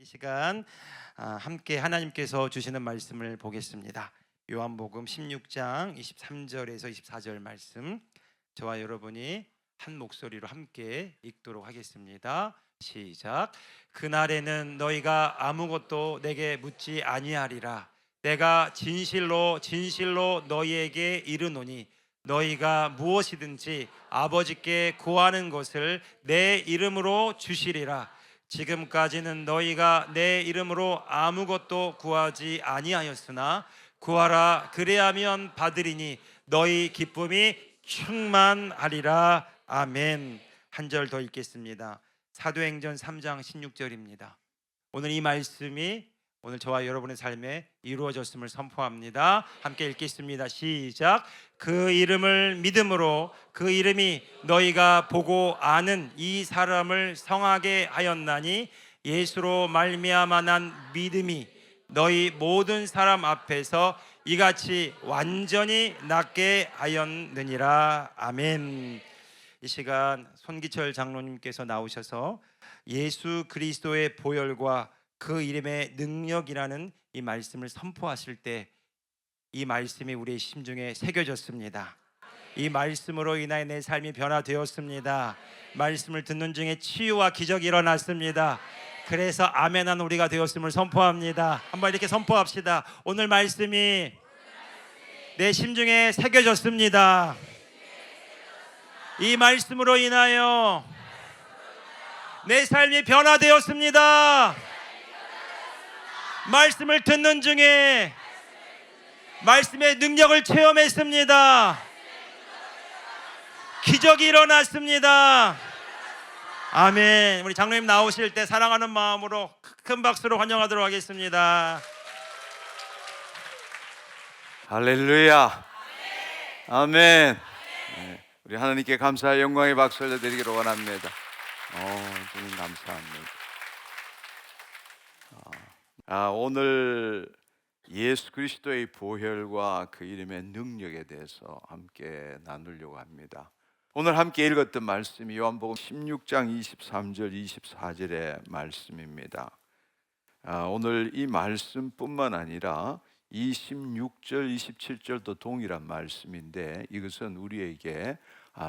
이 시간 함께 하나님께서 주시는 말씀을 보겠습니다. 요한복음 16장 23절에서 24절 말씀, 저와 여러분이 한 목소리로 함께 읽도록 하겠습니다. 시작. 그날에는 너희가 아무것도 내게 묻지 아니하리라. 내가 진실로 진실로 너희에게 이르노니 너희가 무엇이든지 아버지께 구하는 것을 내 이름으로 주시리라. 지금까지는 너희가 내 이름으로 아무것도 구하지 아니하였으나 구하라, 그래야면 받으리니 너희 기쁨이 충만하리라. 아멘. 한 절 더 읽겠습니다. 사도행전 3장 16절입니다. 오늘 이 말씀이 오늘 저와 여러분의 삶에 이루어졌음을 선포합니다. 함께 읽겠습니다. 시작. 그 이름을 믿음으로 그 이름이 너희가 보고 아는 이 사람을 성하게 하였나니 예수로 말미암아 난 믿음이 너희 모든 사람 앞에서 이같이 완전히 낫게 하였느니라. 아멘. 이 시간 손기철 장로님께서 나오셔서 예수 그리스도의 보혈과 그 이름의 능력이라는 이 말씀을 선포하실 때 이 말씀이 우리의 심중에 새겨졌습니다. 이 말씀으로 인하여 내 삶이 변화되었습니다. 말씀을 듣는 중에 치유와 기적이 일어났습니다. 그래서 아멘한 우리가 되었음을 선포합니다. 한번 이렇게 선포합시다. 오늘 말씀이 내 심중에 새겨졌습니다. 이 말씀으로 인하여 내 삶이 변화되었습니다. 말씀을 듣는 중에 말씀의 능력을 체험했습니다. 기적이 일어났습니다. 아멘. 우리 장로님 나오실 때 사랑하는 마음으로 큰 박수로 환영하도록 하겠습니다. 할렐루야. 아멘. 네, 우리 하나님께 감사의 영광의 박수를 드리기로 원합니다. 주님 감사합니다. 오늘 예수 그리스도의 보혈과 그 이름의 능력에 대해서 함께 나누려고 합니다. 오늘 함께 읽었던 말씀이 요한복음 16장 23절 24절의 말씀입니다. 오늘 이 말씀뿐만 아니라 26절 27절도 동일한 말씀인데 이것은 우리에게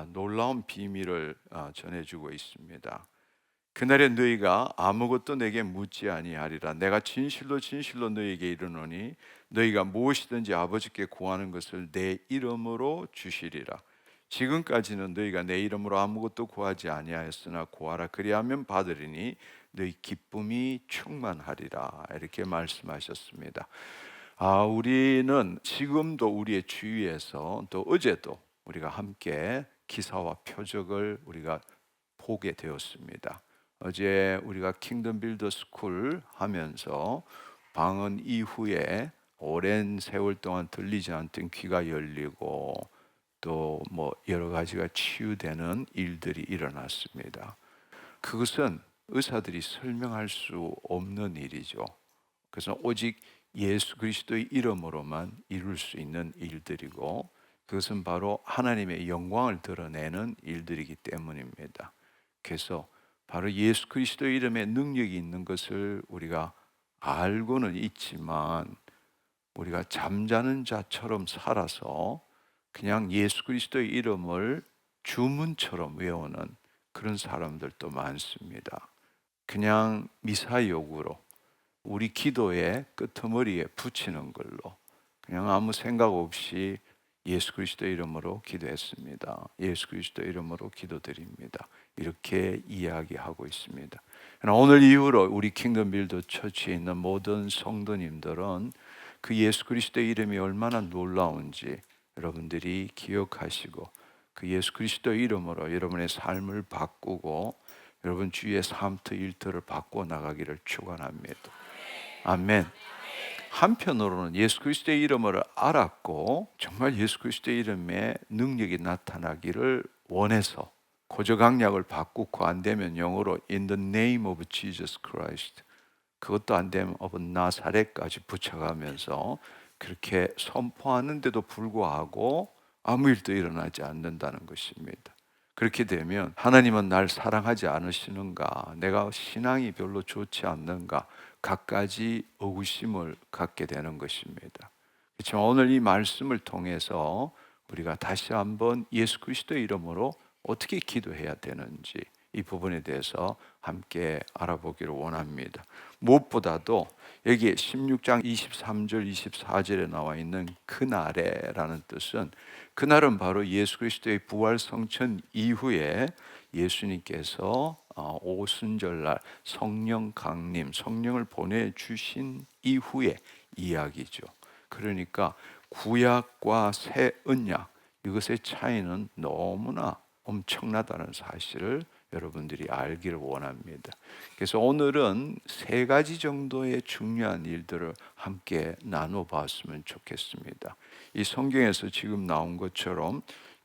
놀라운 비밀을 전해주고 있습니다. 그날에 너희가 아무것도 내게 묻지 아니하리라. 내가 진실로 진실로 너희에게 이르노니 너희가 무엇이든지 아버지께 구하는 것을 내 이름으로 주시리라. 지금까지는 너희가 내 이름으로 아무것도 구하지 아니하였으나 구하라, 그리하면 받으리니 너희 기쁨이 충만하리라. 이렇게 말씀하셨습니다. 우리는 지금도 우리의 주위에서 또 어제도 우리가 함께 기사와 표적을 우리가 보게 되었습니다. 어제 우리가 킹덤 빌더 스쿨 하면서 방언 이후에 오랜 세월 동안 들리지 않던 귀가 열리고 또 여러 가지가 치유되는 일들이 일어났습니다. 그것은 의사들이 설명할 수 없는 일이죠. 그래서 오직 예수 그리스도의 이름으로만 이룰 수 있는 일들이고 그것은 바로 하나님의 영광을 드러내는 일들이기 때문입니다. 그래서 바로 예수 그리스도의 이름에 능력이 있는 것을 우리가 알고는 있지만 우리가 잠자는 자처럼 살아서 그냥 예수 그리스도의 이름을 주문처럼 외우는 그런 사람들도 많습니다. 그냥 미사역으로 우리 기도의 끄트머리에 붙이는 걸로 그냥 아무 생각 없이 예수 그리스도의 이름으로 기도했습니다. 예수 그리스도의 이름으로 기도드립니다. 이렇게 이야기하고 있습니다. 오늘 이후로 우리 킹덤 빌더 처치에 있는 모든 성도님들은 그 예수 그리스도의 이름이 얼마나 놀라운지 여러분들이 기억하시고 그 예수 그리스도의 이름으로 여러분의 삶을 바꾸고 여러분 주위의 삶터 일터를 바꿔 나가기를 축원합니다. 아멘. 한편으로는 예수 그리스도의 이름을 알았고 정말 예수 그리스도의 이름에 능력이 나타나기를 원해서 고저강약을 바꾸고 안 되면 영어로 In the name of Jesus Christ, 그것도 안 되면 of 나사렛까지 붙여가면서 그렇게 선포하는데도 불구하고 아무 일도 일어나지 않는다는 것입니다. 그렇게 되면 하나님은 날 사랑하지 않으시는가, 내가 신앙이 별로 좋지 않는가, 갖가지 의구심을 갖게 되는 것입니다. 그렇지만 오늘 이 말씀을 통해서 우리가 다시 한번 예수 그리스도의 이름으로 어떻게 기도해야 되는지 이 부분에 대해서 함께 알아보기를 원합니다. 무엇보다도 여기 16장 23절 24절에 나와 있는 그날에라는 뜻은, 그날은 바로 예수 그리스도의 부활 성천 이후에 예수님께서 오순절날 성령 강림, 성령을 보내주신 이후의 이야기죠. 그러니까 구약과 새 언약, 이것의 차이는 너무나 엄청나다는 사실을 여러분들이 알기를 원합니다. 그래서 오늘은 세 가지 정도의 중요한 일들을 함께 나눠봤으면 좋겠습니다. 이 성경에서 지금 나온 것처럼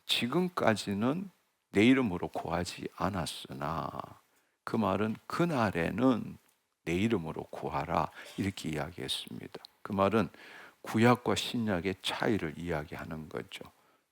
지금까지는 내 이름으로 구하지 않았으나, 그 말은 그날에는 내 이름으로 구하라, 이렇게 이야기했습니다. 그 말은 구약과 신약의 차이를 이야기하는 거죠.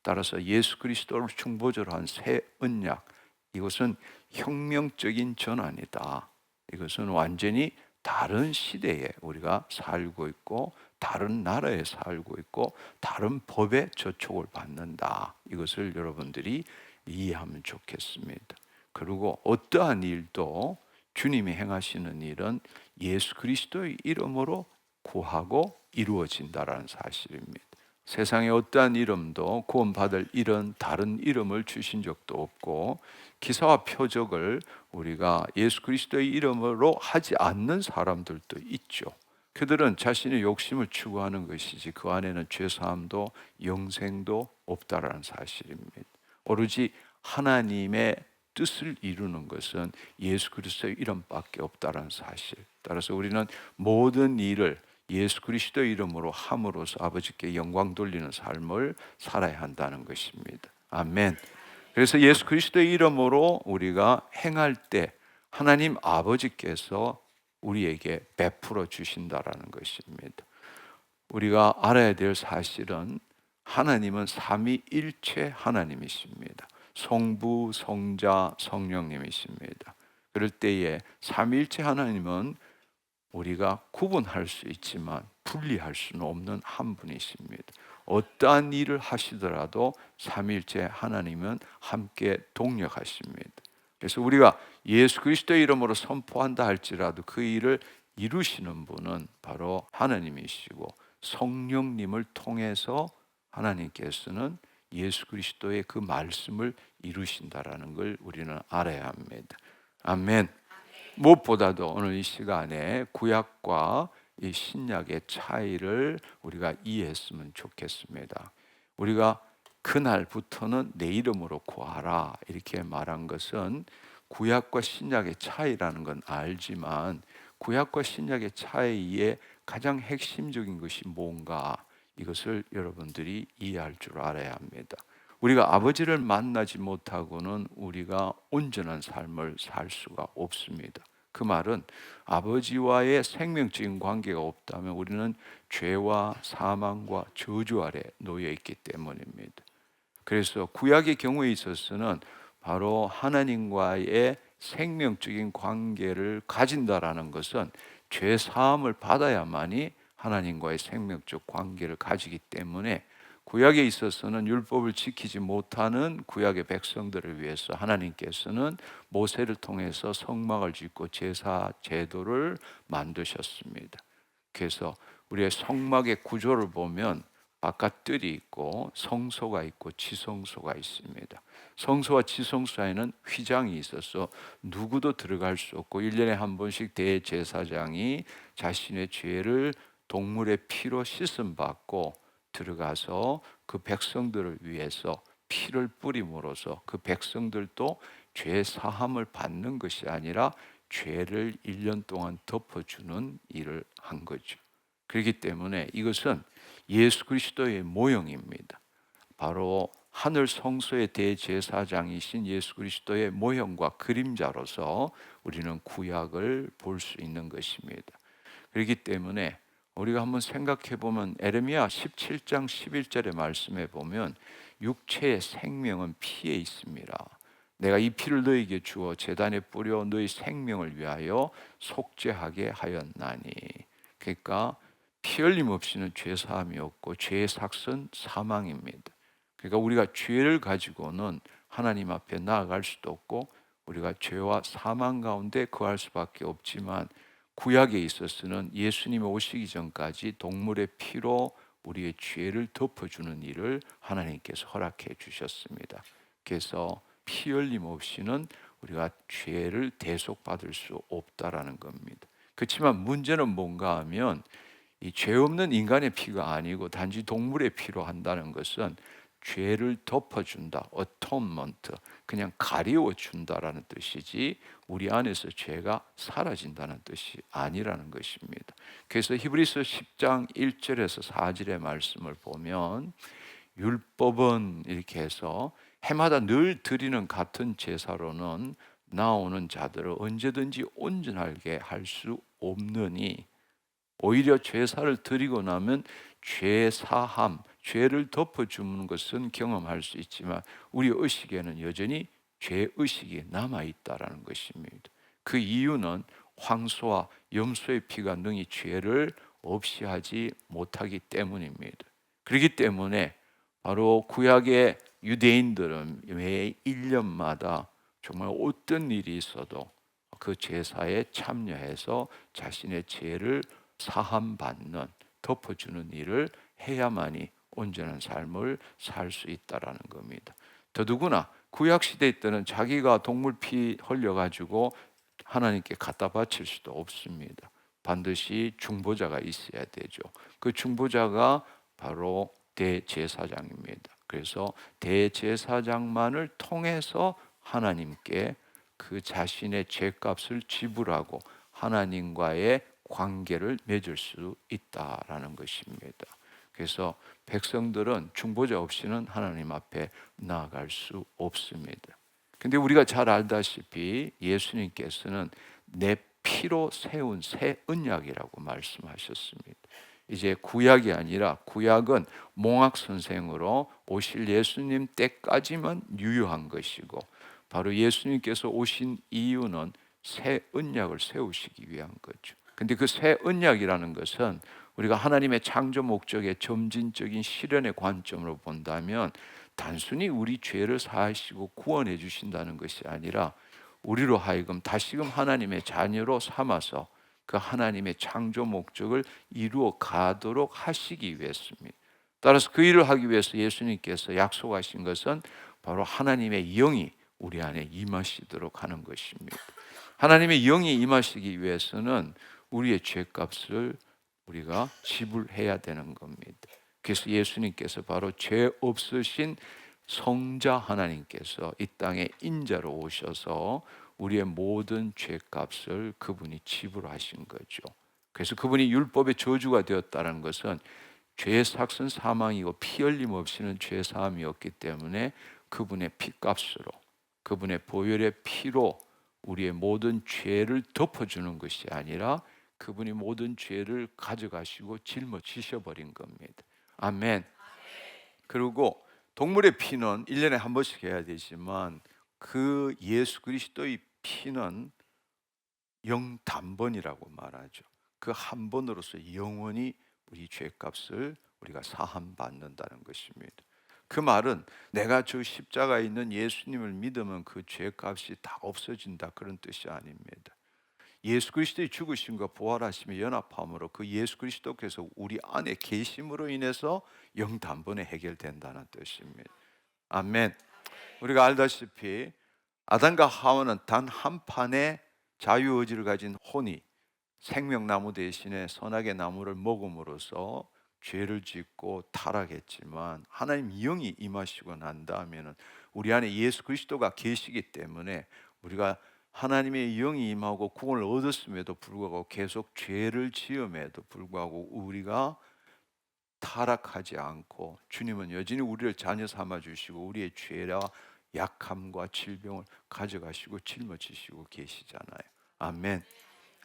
따라서 예수 그리스도를 중보자로 한 새 언약, 이것은 혁명적인 전환이다. 이것은 완전히 다른 시대에 우리가 살고 있고, 다른 나라에 살고 있고, 다른 법의 저촉을 받는다. 이것을 여러분들이 이해하면 좋겠습니다. 그리고 어떠한 일도 주님이 행하시는 일은 예수 그리스도의 이름으로 구하고 이루어진다라는 사실입니다. 세상에 어떠한 이름도 구원받을 이런 다른 이름을 주신 적도 없고, 기사와 표적을 우리가 예수 그리스도의 이름으로 하지 않는 사람들도 있죠. 그들은 자신의 욕심을 추구하는 것이지 그 안에는 죄사함도 영생도 없다라는 사실입니다. 오로지 하나님의 뜻을 이루는 것은 예수 그리스도의 이름밖에 없다라는 사실. 따라서 우리는 모든 일을 예수 그리스도의 이름으로 함으로써 아버지께 영광 돌리는 삶을 살아야 한다는 것입니다. 아멘. 그래서 예수 그리스도의 이름으로 우리가 행할 때 하나님 아버지께서 우리에게 베풀어 주신다라는 것입니다. 우리가 알아야 될 사실은 하나님은 삼위일체 하나님이십니다. 성부, 성자, 성령님이십니다. 그럴 때에 삼위일체 하나님은 우리가 구분할 수 있지만 분리할 수는 없는 한 분이십니다. 어떠한 일을 하시더라도 삼위일체 하나님은 함께 동력하십니다. 그래서 우리가 예수 그리스도의 이름으로 선포한다 할지라도 그 일을 이루시는 분은 바로 하나님이시고, 성령님을 통해서 하나님께서는 예수 그리스도의 그 말씀을 이루신다라는 걸 우리는 알아야 합니다. 아멘. 무엇보다도 오늘 이 시간에 구약과 이 신약의 차이를 우리가 이해했으면 좋겠습니다. 우리가 그날부터는 내 이름으로 구하라 이렇게 말한 것은 구약과 신약의 차이라는 건 알지만, 구약과 신약의 차이의 가장 핵심적인 것이 뭔가, 이것을 여러분들이 이해할 줄 알아야 합니다. 우리가 아버지를 만나지 못하고는 우리가 온전한 삶을 살 수가 없습니다. 그 말은 아버지와의 생명적인 관계가 없다면 우리는 죄와 사망과 저주 아래 놓여 있기 때문입니다. 그래서 구약의 경우에 있어서는 바로 하나님과의 생명적인 관계를 가진다라는 것은 죄 사함을 받아야만이 하나님과의 생명적 관계를 가지기 때문에, 구약에 있어서는 율법을 지키지 못하는 구약의 백성들을 위해서 하나님께서는 모세를 통해서 성막을 짓고 제사 제도를 만드셨습니다. 그래서 우리의 성막의 구조를 보면 바깥뜰이 있고 성소가 있고 지성소가 있습니다. 성소와 지성소 사이는 휘장이 있어서 누구도 들어갈 수 없고, 1년에 한 번씩 대제사장이 자신의 죄를 동물의 피로 씻음 받고 들어가서 그 백성들을 위해서 피를 뿌림으로써 그 백성들도 죄 사함을 받는 것이 아니라 죄를 1년 동안 덮어주는 일을 한 거죠. 그렇기 때문에 이것은 예수 그리스도의 모형입니다. 바로 하늘 성소의 대제사장이신 예수 그리스도의 모형과 그림자로서 우리는 구약을 볼 수 있는 것입니다. 그렇기 때문에 우리가 한번 생각해 보면 에레미야 17장 11절의 말씀에 보면 육체의 생명은 피에 있습니다. 내가 이 피를 너에게 주어 제단에 뿌려 너희 생명을 위하여 속죄하게 하였나니. 그러니까 피 흘림 없이는 죄 사함이 없고 죄의 삭은 사망입니다. 그러니까 우리가 죄를 가지고는 하나님 앞에 나아갈 수도 없고 우리가 죄와 사망 가운데 거할 수밖에 없지만, 구약에 있어서는 예수님이 오시기 전까지 동물의 피로 우리의 죄를 덮어주는 일을 하나님께서 허락해 주셨습니다. 그래서 피 흘림 없이는 우리가 죄를 대속받을 수 없다라는 겁니다. 그렇지만 문제는 뭔가 하면 이 죄 없는 인간의 피가 아니고 단지 동물의 피로 한다는 것은 죄를 덮어준다, 어톤먼트, 그냥 가리워준다라는 뜻이지 우리 안에서 죄가 사라진다는 뜻이 아니라는 것입니다. 그래서 히브리서 10장 1절에서 4절의 말씀을 보면, 율법은 이렇게 해서 해마다 늘 드리는 같은 제사로는 나오는 자들을 언제든지 온전하게 할 수 없느니, 오히려 제사를 드리고 나면 죄 사함, 죄를 덮어주는 것은 경험할 수 있지만 우리 의식에는 여전히 죄 의식이 남아 있다라는 것입니다. 그 이유는 황소와 염소의 피가 능히 죄를 없이 하지 못하기 때문입니다. 그렇기 때문에 바로 구약의 유대인들은 매 1년마다 정말 어떤 일이 있어도 그 제사에 참여해서 자신의 죄를 사함받는, 덮어주는 일을 해야만이 온전한 삶을 살 수 있다라는 겁니다. 더더구나 구약 시대 때는 자기가 동물 피 흘려가지고 하나님께 갖다 바칠 수도 없습니다. 반드시 중보자가 있어야 되죠. 그 중보자가 바로 대제사장입니다. 그래서 대제사장만을 통해서 하나님께 그 자신의 죄값을 지불하고 하나님과의 관계를 맺을 수 있다라는 것입니다. 그래서 백성들은 중보자 없이는 하나님 앞에 나아갈 수 없습니다. 근데 우리가 잘 알다시피 예수님께서는 내 피로 세운 새 언약이라고 말씀하셨습니다. 이제 구약이 아니라, 구약은 몽학 선생으로 오실 예수님 때까지만 유효한 것이고, 바로 예수님께서 오신 이유는 새 언약을 세우시기 위한 거죠. 근데 그 새 언약이라는 것은 우리가 하나님의 창조 목적의 점진적인 실현의 관점으로 본다면 단순히 우리 죄를 사하시고 구원해 주신다는 것이 아니라 우리로 하여금 다시금 하나님의 자녀로 삼아서 그 하나님의 창조 목적을 이루어 가도록 하시기 위해서입니다. 따라서 그 일을 하기 위해서 예수님께서 약속하신 것은 바로 하나님의 영이 우리 안에 임하시도록 하는 것입니다. 하나님의 영이 임하시기 위해서는 우리의 죄값을 우리가 지불해야 되는 겁니다. 그래서 예수님께서 바로 죄 없으신 성자 하나님께서 이 땅에 인자로 오셔서 우리의 모든 죄값을 그분이 지불하신 거죠. 그래서 그분이 율법의 저주가 되었다는 것은 죄의 삭은 사망이고 피 흘림 없이는 죄 사함이 없기 때문에 그분의 피값으로, 그분의 보혈의 피로 우리의 모든 죄를 덮어주는 것이 아니라 그분이 모든 죄를 가져가시고 짊어지셔 버린 겁니다. 아멘. 그리고 동물의 피는 1년에 한 번씩 해야 되지만 그 예수 그리스도의 피는 영단번이라고 말하죠. 그 한 번으로서 영원히 우리 죄값을 우리가 사함 받는다는 것입니다. 그 말은 내가 저 십자가에 있는 예수님을 믿으면 그 죄값이 다 없어진다, 그런 뜻이 아닙니다. 예수 그리스도의 죽으심과 부활하심의 연합함으로 그 예수 그리스도께서 우리 안에 계심으로 인해서 영단번에 해결된다는 뜻입니다. 아멘. 우리가 알다시피 아담과 하와는 단 한 판의 자유의지를 가진 혼이 생명나무 대신에 선악의 나무를 먹음으로써 죄를 짓고 타락했지만, 하나님 영이 임하시고 난 다음에는 우리 안에 예수 그리스도가 계시기 때문에 우리가 하나님의 영이 임하고 구원을 얻었음에도 불구하고 계속 죄를 지음에도 불구하고 우리가 타락하지 않고 주님은 여전히 우리를 자녀 삼아 주시고 우리의 죄와 약함과 질병을 가져가시고 짊어지시고 계시잖아요. 아멘.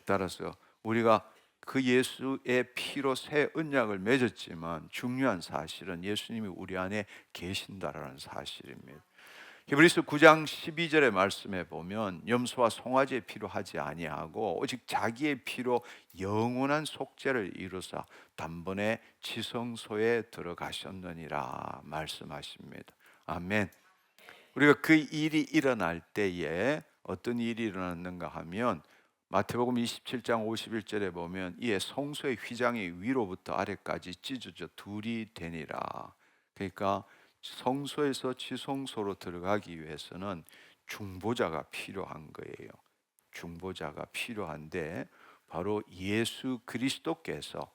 따라서 우리가 그 예수의 피로 새 언약을 맺었지만 중요한 사실은 예수님이 우리 안에 계신다라는 사실입니다. 히브리서 9장 12절의 말씀에 보면 염소와 송아지의 피로 하지 아니하고 오직 자기의 피로 영원한 속죄를 이루사 단번에 지성소에 들어가셨느니라 말씀하십니다. 아멘. 우리가 그 일이 일어날 때에 어떤 일이 일어났는가 하면 마태복음 27장 51절에 보면 이에 성소의 휘장이 위로부터 아래까지 찢어져 둘이 되니라. 그러니까 성소에서 지성소로 들어가기 위해서는 중보자가 필요한 거예요. 중보자가 필요한데 바로 예수 그리스도께서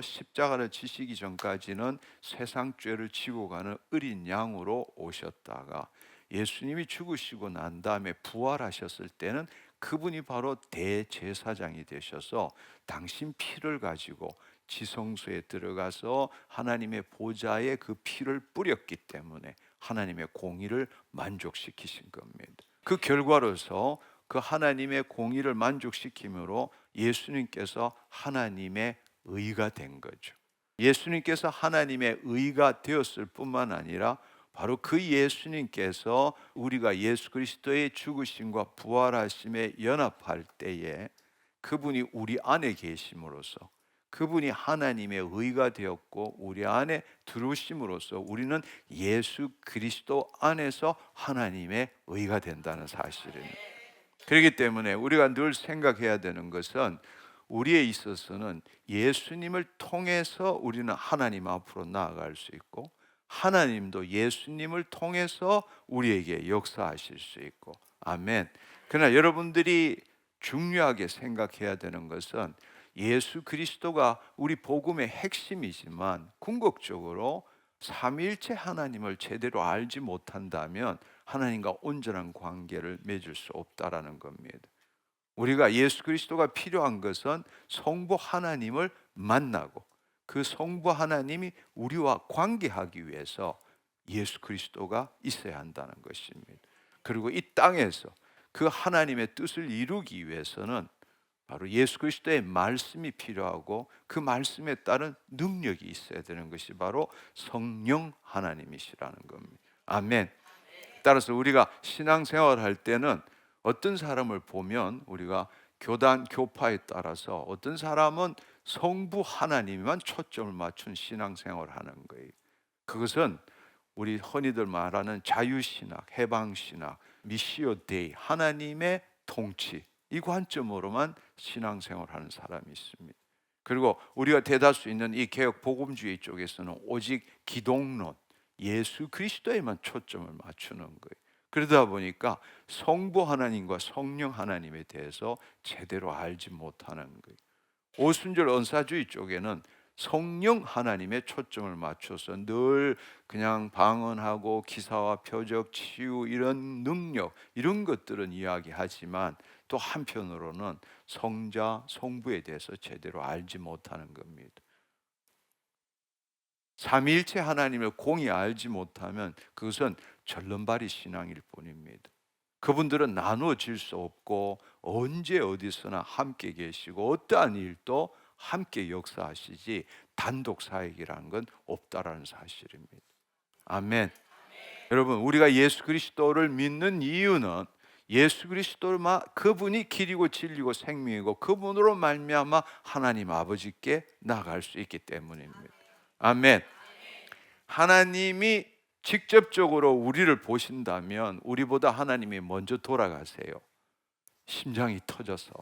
십자가를 지시기 전까지는 세상 죄를 지고 가는 어린 양으로 오셨다가 예수님이 죽으시고 난 다음에 부활하셨을 때는 그분이 바로 대제사장이 되셔서 당신 피를 가지고 지성소에 들어가서 하나님의 보좌에 그 피를 뿌렸기 때문에 하나님의 공의를 만족시키신 겁니다. 그 결과로서 그 하나님의 공의를 만족시킴으로 예수님께서 하나님의 의가 된 거죠. 예수님께서 하나님의 의가 되었을 뿐만 아니라 바로 그 예수님께서 우리가 예수 그리스도의 죽으심과 부활하심에 연합할 때에 그분이 우리 안에 계심으로써 그분이 하나님의 의가 되었고 우리 안에 들어오심으로써 우리는 예수 그리스도 안에서 하나님의 의가 된다는 사실입니다. 그렇기 때문에 우리가 늘 생각해야 되는 것은 우리에 있어서는 예수님을 통해서 우리는 하나님 앞으로 나아갈 수 있고 하나님도 예수님을 통해서 우리에게 역사하실 수 있고 아멘. 그러나 여러분들이 중요하게 생각해야 되는 것은 예수 그리스도가 우리 복음의 핵심이지만 궁극적으로 삼위일체 하나님을 제대로 알지 못한다면 하나님과 온전한 관계를 맺을 수 없다라는 겁니다. 우리가 예수 그리스도가 필요한 것은 성부 하나님을 만나고 그 성부 하나님이 우리와 관계하기 위해서 예수 그리스도가 있어야 한다는 것입니다. 그리고 이 땅에서 그 하나님의 뜻을 이루기 위해서는 바로 예수 그리스도의 말씀이 필요하고 그 말씀에 따른 능력이 있어야 되는 것이 바로 성령 하나님이시라는 겁니다. 아멘. 따라서 우리가 신앙생활을 할 때는 어떤 사람을 보면 우리가 교단 교파에 따라서 어떤 사람은 성부 하나님만 초점을 맞춘 신앙생활을 하는 거예요. 그것은 우리 흔히들 말하는 자유신학, 해방신학, 미시오 데이, 하나님의 통치 이 관점으로만 신앙생활을 하는 사람이 있습니다. 그리고 우리가 대다수 있는 이 개혁 복음주의 쪽에서는 오직 기독론, 예수 그리스도에만 초점을 맞추는 거예요. 그러다 보니까 성부 하나님과 성령 하나님에 대해서 제대로 알지 못하는 거예요. 오순절 은사주의 쪽에는 성령 하나님의 초점을 맞춰서 늘 그냥 방언하고 기사와 표적, 치유 이런 능력 이런 것들은 이야기하지만 또 한편으로는 성자, 성부에 대해서 제대로 알지 못하는 겁니다. 삼위일체 하나님을 공히 알지 못하면 그것은 절름발이 신앙일 뿐입니다. 그분들은 나누어질 수 없고 언제 어디서나 함께 계시고 어떠한 일도 함께 역사하시지 단독 사역이라는 건 없다라는 사실입니다. 아멘. 여러분 우리가 예수 그리스도를 믿는 이유는 예수 그리스도만 그분이 길이고 진리고 생명이고 그분으로 말미암아 하나님 아버지께 나갈 수 있기 때문입니다. 아멘. 하나님이 직접적으로 우리를 보신다면 우리보다 하나님이 먼저 돌아가세요. 심장이 터져서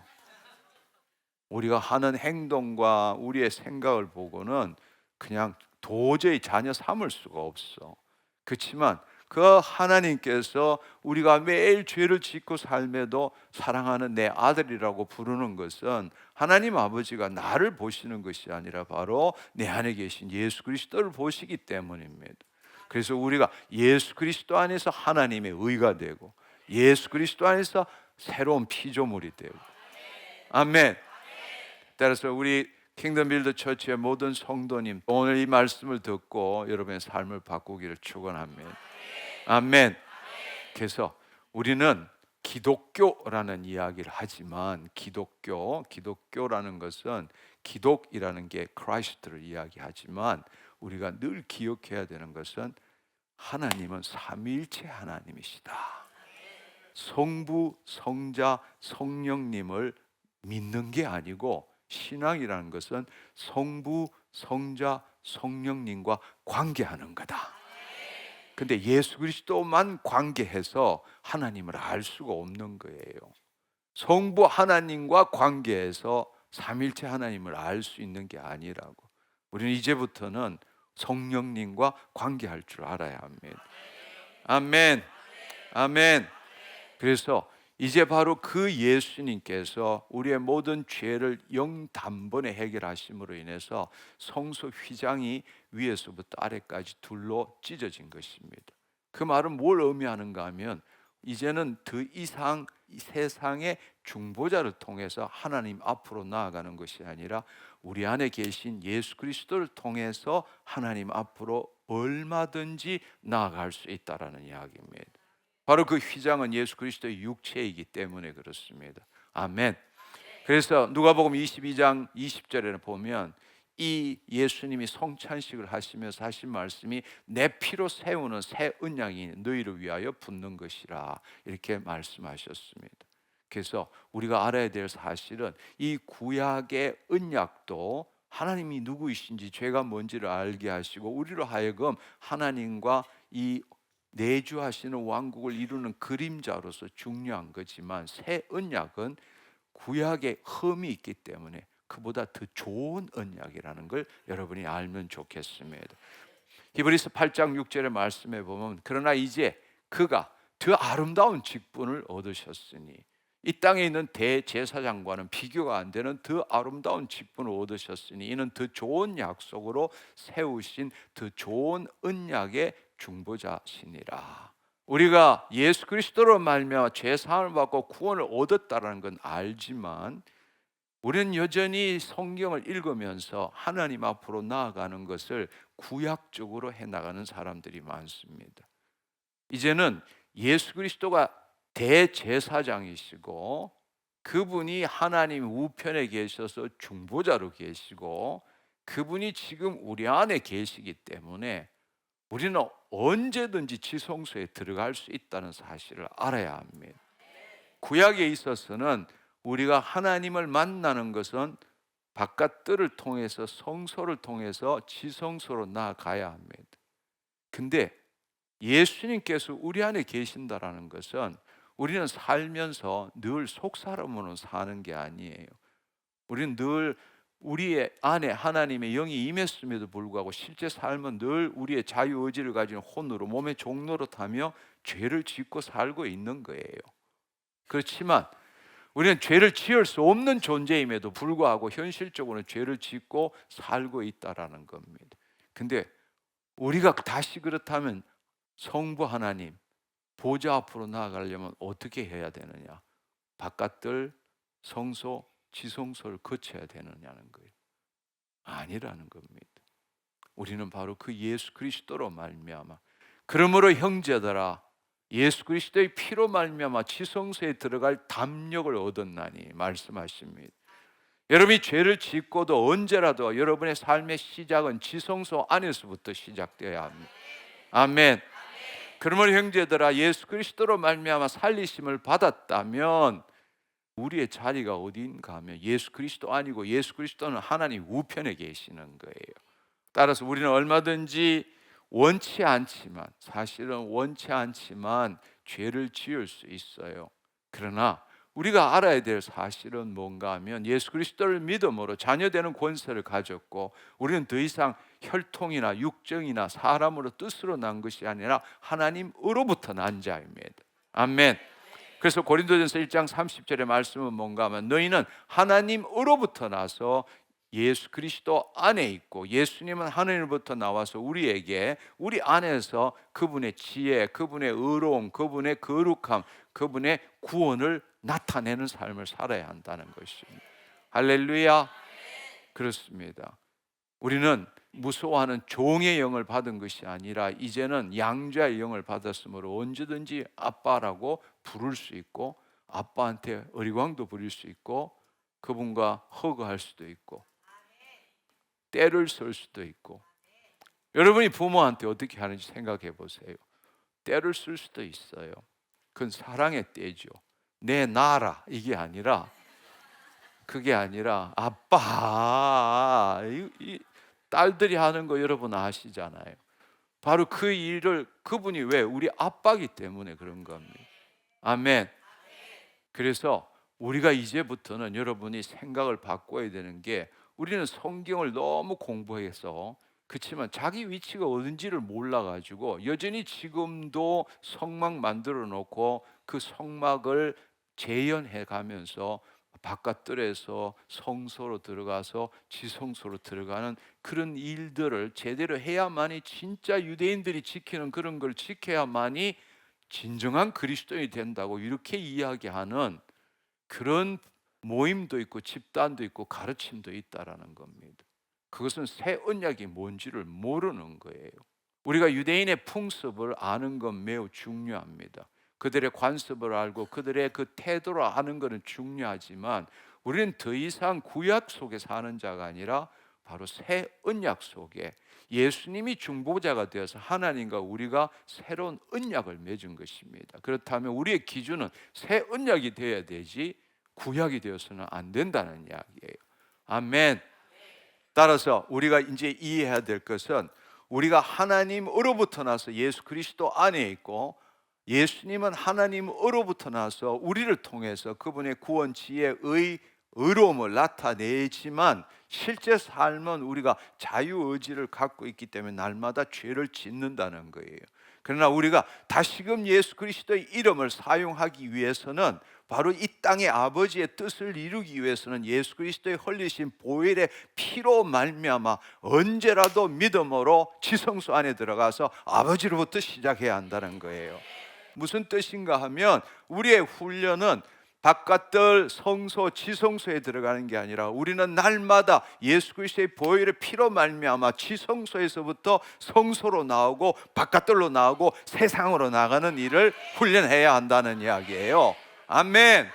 우리가 하는 행동과 우리의 생각을 보고는 그냥 도저히 자녀 삼을 수가 없어. 그렇지만 그 하나님께서 우리가 매일 죄를 짓고 삶에도 사랑하는 내 아들이라고 부르는 것은 하나님 아버지가 나를 보시는 것이 아니라 바로 내 안에 계신 예수 그리스도를 보시기 때문입니다. 그래서 우리가 예수 그리스도 안에서 하나님의 의가 되고 예수 그리스도 안에서 새로운 피조물이 되고 아멘. 따라서 우리 킹덤 빌더 처치의 모든 성도님 오늘 이 말씀을 듣고 여러분의 삶을 바꾸기를 축원합니다. 아멘. 그래서 우리는 기독교라는 이야기를 하지만 기독교라는 것은 기독이라는 게 크라이스트를 이야기하지만 우리가 늘 기억해야 되는 것은 하나님은 삼위일체 하나님이시다. 성부, 성자, 성령님을 믿는 게 아니고 신앙이라는 것은 성부, 성자, 성령님과 관계하는 거다. 근데 예수 그리스도만 관계해서 하나님을 알 수가 없는 거예요. 성부 하나님과 관계해서 삼일체 하나님을 알 수 있는 게 아니라고. 우리는 이제부터는 성령님과 관계할 줄 알아야 합니다. 아멘. 아멘. 그래서 이제 바로 그 예수님께서 우리의 모든 죄를 영단번에 해결하심으로 인해서 성소 휘장이 위에서부터 아래까지 둘로 찢어진 것입니다. 그 말은 뭘 의미하는가 하면 이제는 더 이상 이 세상의 중보자를 통해서 하나님 앞으로 나아가는 것이 아니라 우리 안에 계신 예수 그리스도를 통해서 하나님 앞으로 얼마든지 나아갈 수 있다라는 이야기입니다. 바로 그 휘장은 예수 그리스도의 육체이기 때문에 그렇습니다. 아멘. 그래서 누가복음 22장 20절에는 보면 이 예수님이 성찬식을 하시면서 하신 말씀이 내 피로 세우는 새 언약이 너희를 위하여 붓는 것이라 이렇게 말씀하셨습니다. 그래서 우리가 알아야 될 사실은 이 구약의 언약도 하나님이 누구이신지 죄가 뭔지를 알게 하시고 우리로 하여금 하나님과 이 내주하시는 왕국을 이루는 그림자로서 중요한 거지만 새 언약은 구약에 흠이 있기 때문에 그보다 더 좋은 언약이라는 걸 여러분이 알면 좋겠습니다. 히브리서 8장 6절의 말씀에 보면 그러나 이제 그가 더 아름다운 직분을 얻으셨으니 이 땅에 있는 대제사장과는 비교가 안 되는 더 아름다운 직분을 얻으셨으니 이는 더 좋은 약속으로 세우신 더 좋은 언약의 중보자시니라. 우리가 예수 그리스도로 말미암아 죄 사함을 받고 구원을 얻었다라는 건 알지만 우리는 여전히 성경을 읽으면서 하나님 앞으로 나아가는 것을 구약적으로 해나가는 사람들이 많습니다. 이제는 예수 그리스도가 대제사장이시고 그분이 하나님 우편에 계셔서 중보자로 계시고 그분이 지금 우리 안에 계시기 때문에 우리는 언제든지 지성소에 들어갈 수 있다는 사실을 알아야 합니다. 구약에 있어서는 우리가 하나님을 만나는 것은 바깥 뜰을 통해서 성소를 통해서 지성소로 나아가야 합니다. 근데 예수님께서 우리 안에 계신다라는 것은 우리는 살면서 늘 속사람으로 사는 게 아니에요. 우리는 늘 우리의 안에 하나님의 영이 임했음에도 불구하고 실제 삶은 늘 우리의 자유의지를 가진 혼으로 몸의 종노릇하며 죄를 짓고 살고 있는 거예요. 그렇지만 우리는 죄를 지을 수 없는 존재임에도 불구하고 현실적으로는 죄를 짓고 살고 있다라는 겁니다. 근데 우리가 다시 그렇다면 성부 하나님 보좌 앞으로 나아가려면 어떻게 해야 되느냐? 바깥들 성소 지성소를 거쳐야 되느냐는 거예요. 아니라는 겁니다. 우리는 바로 그 예수 그리스도로 말미암아 그러므로 형제들아 예수 그리스도의 피로 말미암아 지성소에 들어갈 담력을 얻었나니 말씀하십니다. 여러분이 죄를 짓고도 언제라도 여러분의 삶의 시작은 지성소 안에서부터 시작되어야 합니다. 아멘. 그러므로 형제들아 예수 그리스도로 말미암아 살리심을 받았다면 우리의 자리가 어디인가 하면 예수 그리스도 아니고 예수 그리스도는 하나님 우편에 계시는 거예요. 따라서 우리는 얼마든지 원치 않지만 사실은 원치 않지만 죄를 지을 수 있어요. 그러나 우리가 알아야 될 사실은 뭔가 하면 예수 그리스도를 믿음으로 자녀되는 권세를 가졌고 우리는 더 이상 혈통이나 육정이나 사람으로 뜻으로 난 것이 아니라 하나님으로부터 난 자입니다. 아멘. 그래서 고린도전서 1장 30절의 말씀은 뭔가 하면 너희는 하나님으로부터 나서 예수 그리스도 안에 있고 예수님은 하나님으로부터 나와서 우리에게 우리 안에서 그분의 지혜, 그분의 의로움, 그분의 거룩함, 그분의 구원을 나타내는 삶을 살아야 한다는 것입니다. 할렐루야. 그렇습니다. 우리는 무서워하는 종의 영을 받은 것이 아니라 이제는 양자의 영을 받았으므로 언제든지 아빠라고 부를 수 있고 아빠한테 어리광도 부릴 수 있고 그분과 허그할 수도 있고 때를 쓸 수도 있고 여러분이 부모한테 어떻게 하는지 생각해 보세요. 때를 쓸 수도 있어요. 그건 사랑의 때죠. 내 나라 이게 아니라, 그게 아니라 아빠, 이 딸들이 하는 거 여러분 아시잖아요. 바로 그 일을 그분이 왜 우리 아빠기 때문에 그런 겁니다. 아멘. 그래서 우리가 이제부터는 여러분이 생각을 바꿔야 되는 게, 우리는 성경을 너무 공부해서 그렇지만 자기 위치가 어딘지를 몰라가지고 여전히 지금도 성막 만들어 놓고 그 성막을 재현해 가면서 바깥들에서 성소로 들어가서 지성소로 들어가는 그런 일들을 제대로 해야만이, 진짜 유대인들이 지키는 그런 걸 지켜야만이 진정한 그리스도인이 된다고 이렇게 이야기하는 그런 모임도 있고 집단도 있고 가르침도 있다라는 겁니다. 그것은 새 언약이 뭔지를 모르는 거예요. 우리가 유대인의 풍습을 아는 건 매우 중요합니다. 그들의 관습을 알고 그들의 그 태도를 아는 것은 중요하지만, 우리는 더 이상 구약 속에 사는 자가 아니라 바로 새 언약 속에 예수님이 중보자가 되어서 하나님과 우리가 새로운 언약을 맺은 것입니다. 그렇다면 우리의 기준은 새 언약이 되어야 되지 구약이 되어서는 안 된다는 이야기예요. 아멘. 따라서 우리가 이제 이해해야 될 것은, 우리가 하나님으로부터 나서 예수 그리스도 안에 있고, 예수님은 하나님으로부터 나서 우리를 통해서 그분의 구원 지혜의 의로움을 나타내지만, 실제 삶은 우리가 자유의지를 갖고 있기 때문에 날마다 죄를 짓는다는 거예요. 그러나 우리가 다시금 예수 그리스도의 이름을 사용하기 위해서는, 바로 이 땅의 아버지의 뜻을 이루기 위해서는 예수 그리스도의 흘리신 보혈의 피로 말미암아 언제라도 믿음으로 지성소 안에 들어가서 아버지로부터 시작해야 한다는 거예요. 무슨 뜻인가 하면, 우리의 훈련은 바깥들 성소 지성소에 들어가는 게 아니라, 우리는 날마다 예수 그리스도의 보혈의 피로 말미암아 지성소에서부터 성소로 나오고 바깥들로 나오고 세상으로 나가는 일을 훈련해야 한다는 이야기예요. 아멘.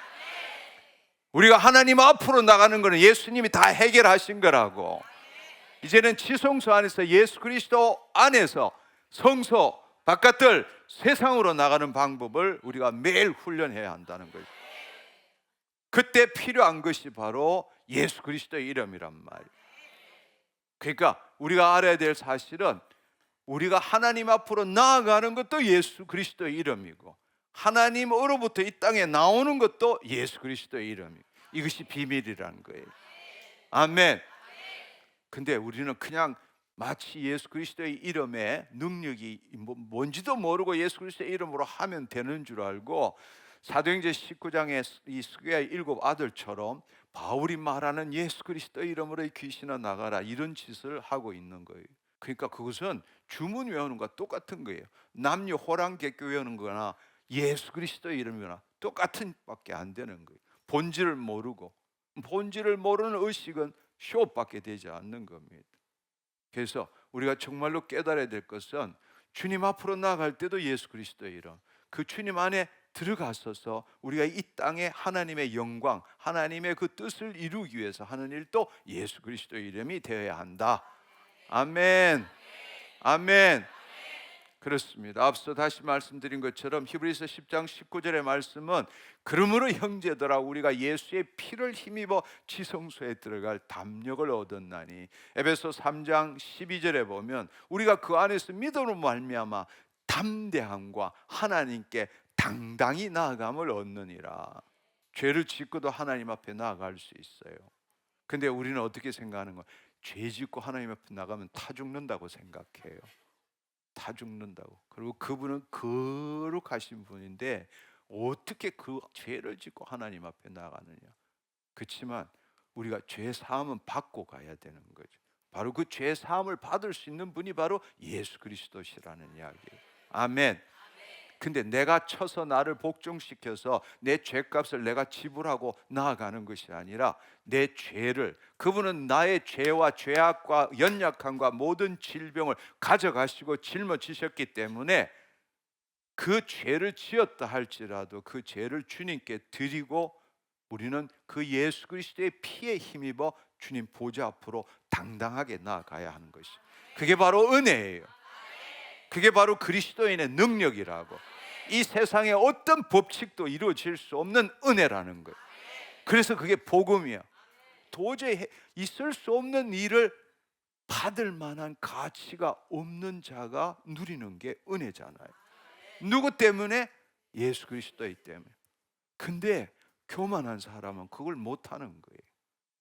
우리가 하나님 앞으로 나가는 것은 예수님이 다 해결하신 거라고. 이제는 지성소 안에서 예수 그리스도 안에서 성소 바깥들 세상으로 나가는 방법을 우리가 매일 훈련해야 한다는 거예요. 그때 필요한 것이 바로 예수 그리스도의 이름이란 말이에요. 그러니까 우리가 알아야 될 사실은, 우리가 하나님 앞으로 나아가는 것도 예수 그리스도의 이름이고, 하나님으로부터 이 땅에 나오는 것도 예수 그리스도의 이름이고, 이것이 비밀이라는 거예요. 아멘. 근데 우리는 그냥 마치 예수 그리스도의 이름에 능력이 뭔지도 모르고 예수 그리스도의 이름으로 하면 되는 줄 알고, 사도행전 19장의 이 스가랴의 7 아들처럼 바울이 말하는 예수 그리스도의 이름으로 귀신아 나가라, 이런 짓을 하고 있는 거예요. 그러니까 그것은 주문 외우는 것과 똑같은 거예요. 남녀 호랑객교 외우는 거나 예수 그리스도의 이름이나 똑같은 밖에 안 되는 거예요. 본질을 모르고, 본질을 모르는 의식은 쇼밖에 되지 않는 겁니다. 그래서 우리가 정말로 깨달아야 될 것은, 주님 앞으로 나아갈 때도 예수 그리스도의 이름, 그 주님 안에 들어가서서 우리가 이 땅에 하나님의 영광, 하나님의 그 뜻을 이루기 위해서 하는 일도 예수 그리스도의 이름이 되어야 한다. 아멘. 아멘. 그렇습니다. 앞서 다시 말씀드린 것처럼 히브리서 10장 19절의 말씀은, 그러므로 형제들아 우리가 예수의 피를 힘입어 지성소에 들어갈 담력을 얻었나니, 에베소 3장 12절에 보면 우리가 그 안에서 믿음으로 말미암아 담대함과 하나님께 당당히 나아감을 얻느니라. 죄를 짓고도 하나님 앞에 나아갈 수 있어요. 근데 우리는 어떻게 생각하는 거야? 죄 짓고 하나님 앞에 나가면 타 죽는다고 생각해요. 다 죽는다고. 그리고 그분은 거룩하신 분인데 어떻게 그 죄를 짓고 하나님 앞에 나가느냐. 그렇지만 우리가 죄 사함은 받고 가야 되는 거죠. 바로 그 죄 사함을 받을 수 있는 분이 바로 예수 그리스도시라는 이야기예요. 아멘. 근데 내가 쳐서 나를 복종시켜서 내 죄값을 내가 지불하고 나아가는 것이 아니라, 내 죄를, 그분은 나의 죄와 죄악과 연약함과 모든 질병을 가져가시고 짊어지셨기 때문에, 그 죄를 지었다 할지라도 그 죄를 주님께 드리고, 우리는 그 예수 그리스도의 피에 힘입어 주님 보좌 앞으로 당당하게 나아가야 하는 것이, 그게 바로 은혜예요. 그게 바로 그리스도인의 능력이라고. 이 세상에 어떤 법칙도 이루어질 수 없는 은혜라는 거예요. 그래서 그게 복음이야. 도저히 있을 수 없는 일을 받을 만한 가치가 없는 자가 누리는 게 은혜잖아요. 누구 때문에? 예수 그리스도이기 때문에. 근데 교만한 사람은 그걸 못하는 거예요.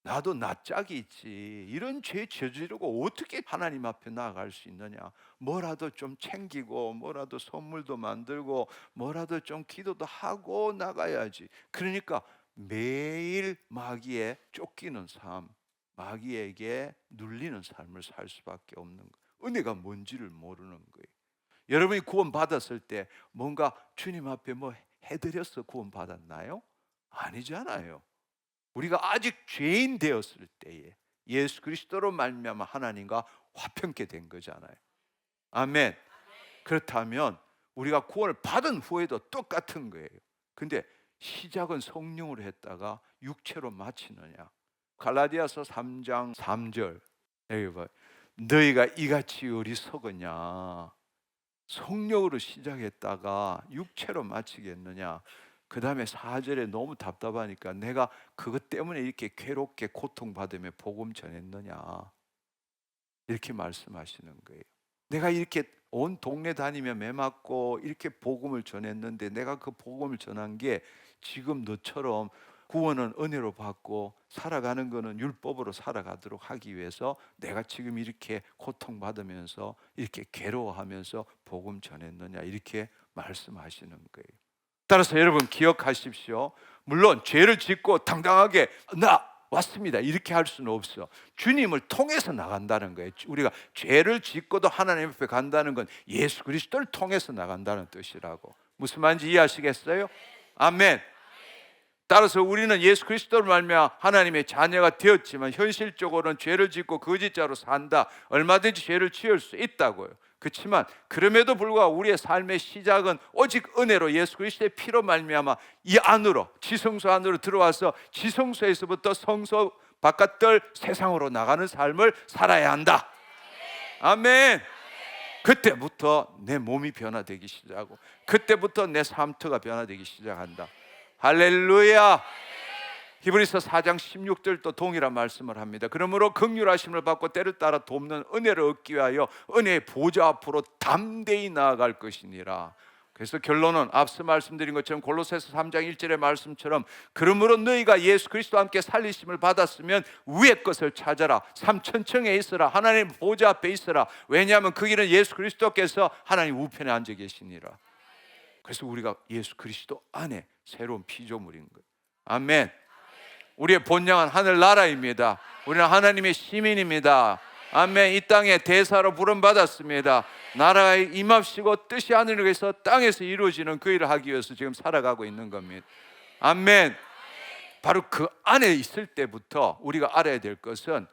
나도 나 짝이 있지, 이런 죄 저지르고 어떻게 하나님 앞에 나아갈 수 있느냐. 뭐라도 좀 챙기고, 뭐라도 선물도 만들고, 뭐라도 좀 기도도 하고 나가야지. 그러니까 매일 마귀에 쫓기는 삶, 마귀에게 눌리는 삶을 살 수밖에 없는 거예요. 은혜가 뭔지를 모르는 거예요. 여러분이 구원 받았을 때 뭔가 주님 앞에 뭐 해드려서 구원 받았나요? 아니잖아요. 우리가 아직 죄인 되었을 때에 예수 그리스도로 말미암아 하나님과 화평케 된 거잖아요. 아멘. 그렇다면 우리가 구원을 받은 후에도 똑같은 거예요. 근데 시작은 성령으로 했다가 육체로 마치느냐. 갈라디아서 3장 3절, 여기 봐, 너희가 이같이 어리석으냐. 성령으로 시작했다가 육체로 마치겠느냐. 그 다음에 4절에 너무 답답하니까 내가 그것 때문에 이렇게 괴롭게 고통받으며 복음 전했느냐, 이렇게 말씀하시는 거예요. 내가 이렇게 온 동네 다니며 매 맞고 이렇게 복음을 전했는데, 내가 그 복음을 전한 게 지금 너처럼 구원은 은혜로 받고 살아가는 거는 율법으로 살아가도록 하기 위해서 내가 지금 이렇게 고통받으면서 이렇게 괴로워하면서 복음 전했느냐, 이렇게 말씀하시는 거예요. 따라서 여러분 기억하십시오. 물론 죄를 짓고 당당하게 나 왔습니다 이렇게 할 수는 없어. 주님을 통해서 나간다는 거예요. 우리가 죄를 짓고도 하나님 앞에 간다는 건 예수 그리스도를 통해서 나간다는 뜻이라고. 무슨 말인지 이해하시겠어요? 아멘. 따라서 우리는 예수 그리스도를 말미암아 하나님의 자녀가 되었지만 현실적으로는 죄를 짓고 거짓자로 산다. 얼마든지 죄를 지을 수 있다고요. 그렇지만 그럼에도 불구하고 우리의 삶의 시작은 오직 은혜로 예수 그리스도의 피로 말미암아 이 안으로, 지성소 안으로 들어와서 지성소에서부터 성소 바깥들 세상으로 나가는 삶을 살아야 한다. 아멘. 그때부터 내 몸이 변화되기 시작하고, 그때부터 내 삶터가 변화되기 시작한다. 할렐루야. 히브리서 4장 16절도 동일한 말씀을 합니다. 그러므로 긍휼하심을 받고 때를 따라 돕는 은혜를 얻기 위하여 은혜의 보좌 앞으로 담대히 나아갈 것이니라. 그래서 결론은 앞서 말씀드린 것처럼 골로새서 3장 1절의 말씀처럼, 그러므로 너희가 예수 그리스도와 함께 살리심을 받았으면 위의 것을 찾아라. 삼천층에 있으라. 하나님 보좌 앞에 있으라. 왜냐하면 그 길은 예수 그리스도께서 하나님 우편에 앉아 계시니라. 그래서 우리가 예수 그리스도 안에 새로운 피조물인 거예요. 아멘. 우리의 본향은 하늘나라입니다. 우리는 하나님의 시민입니다. 아멘. 이 땅에 대사로 부름받았습니다. 나라가 임합시고 뜻이 하늘에서 땅에서 이루어지는 그 일을 하기 위해서 지금 살아가고 있는 겁니다. 아멘. 바로 그 안에 있을 때부터 우리가 알아야 될 것은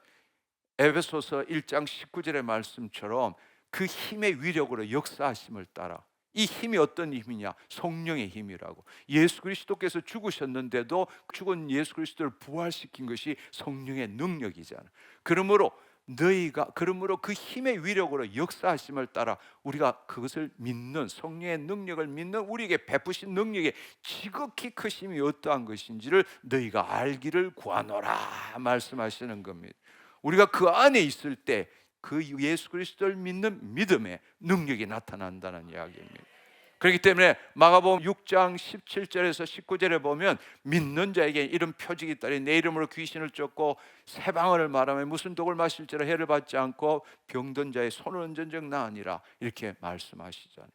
에베소서 1장 19절의 말씀처럼 그 힘의 위력으로 역사하심을 따라, 이 힘이 어떤 힘이냐? 성령의 힘이라고. 예수 그리스도께서 죽으셨는데도 죽은 예수 그리스도를 부활시킨 것이 성령의 능력이잖아. 그러므로 그 힘의 위력으로 역사하심을 따라 우리가 그것을 믿는, 성령의 능력을 믿는 우리에게 베푸신 능력의 지극히 크심이 어떠한 것인지를 너희가 알기를 구하노라 말씀하시는 겁니다. 우리가 그 안에 있을 때 그 예수 그리스도를 믿는 믿음의 능력이 나타난다는 이야기입니다. 그렇기 때문에 마가복음 6장 17절에서 19절에 보면 믿는 자에게 이런 표징이 있다니 내 이름으로 귀신을 쫓고 새 방언을 말하며 무슨 독을 마실지라 해를 받지 않고 병든 자의 손을 얹은 적 나으니라, 이렇게 말씀하시잖아요.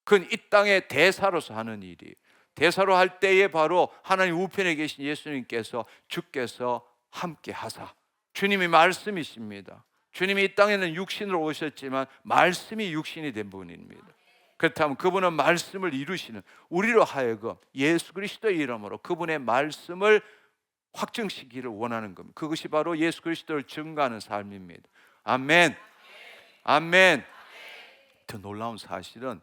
그건 이 땅의 대사로서 하는 일이, 대사로 할 때에 바로 하나님 우편에 계신 예수님께서, 주께서 함께 하사, 주님이 말씀이십니다. 주님이 이 땅에는 육신으로 오셨지만 말씀이 육신이 된 분입니다. 그렇다면 그분은 말씀을 이루시는, 우리로 하여금 예수 그리스도의 이름으로 그분의 말씀을 확증시키기를 원하는 겁니다. 그것이 바로 예수 그리스도를 증거하는 삶입니다. 아멘. 아멘. 더 놀라운 사실은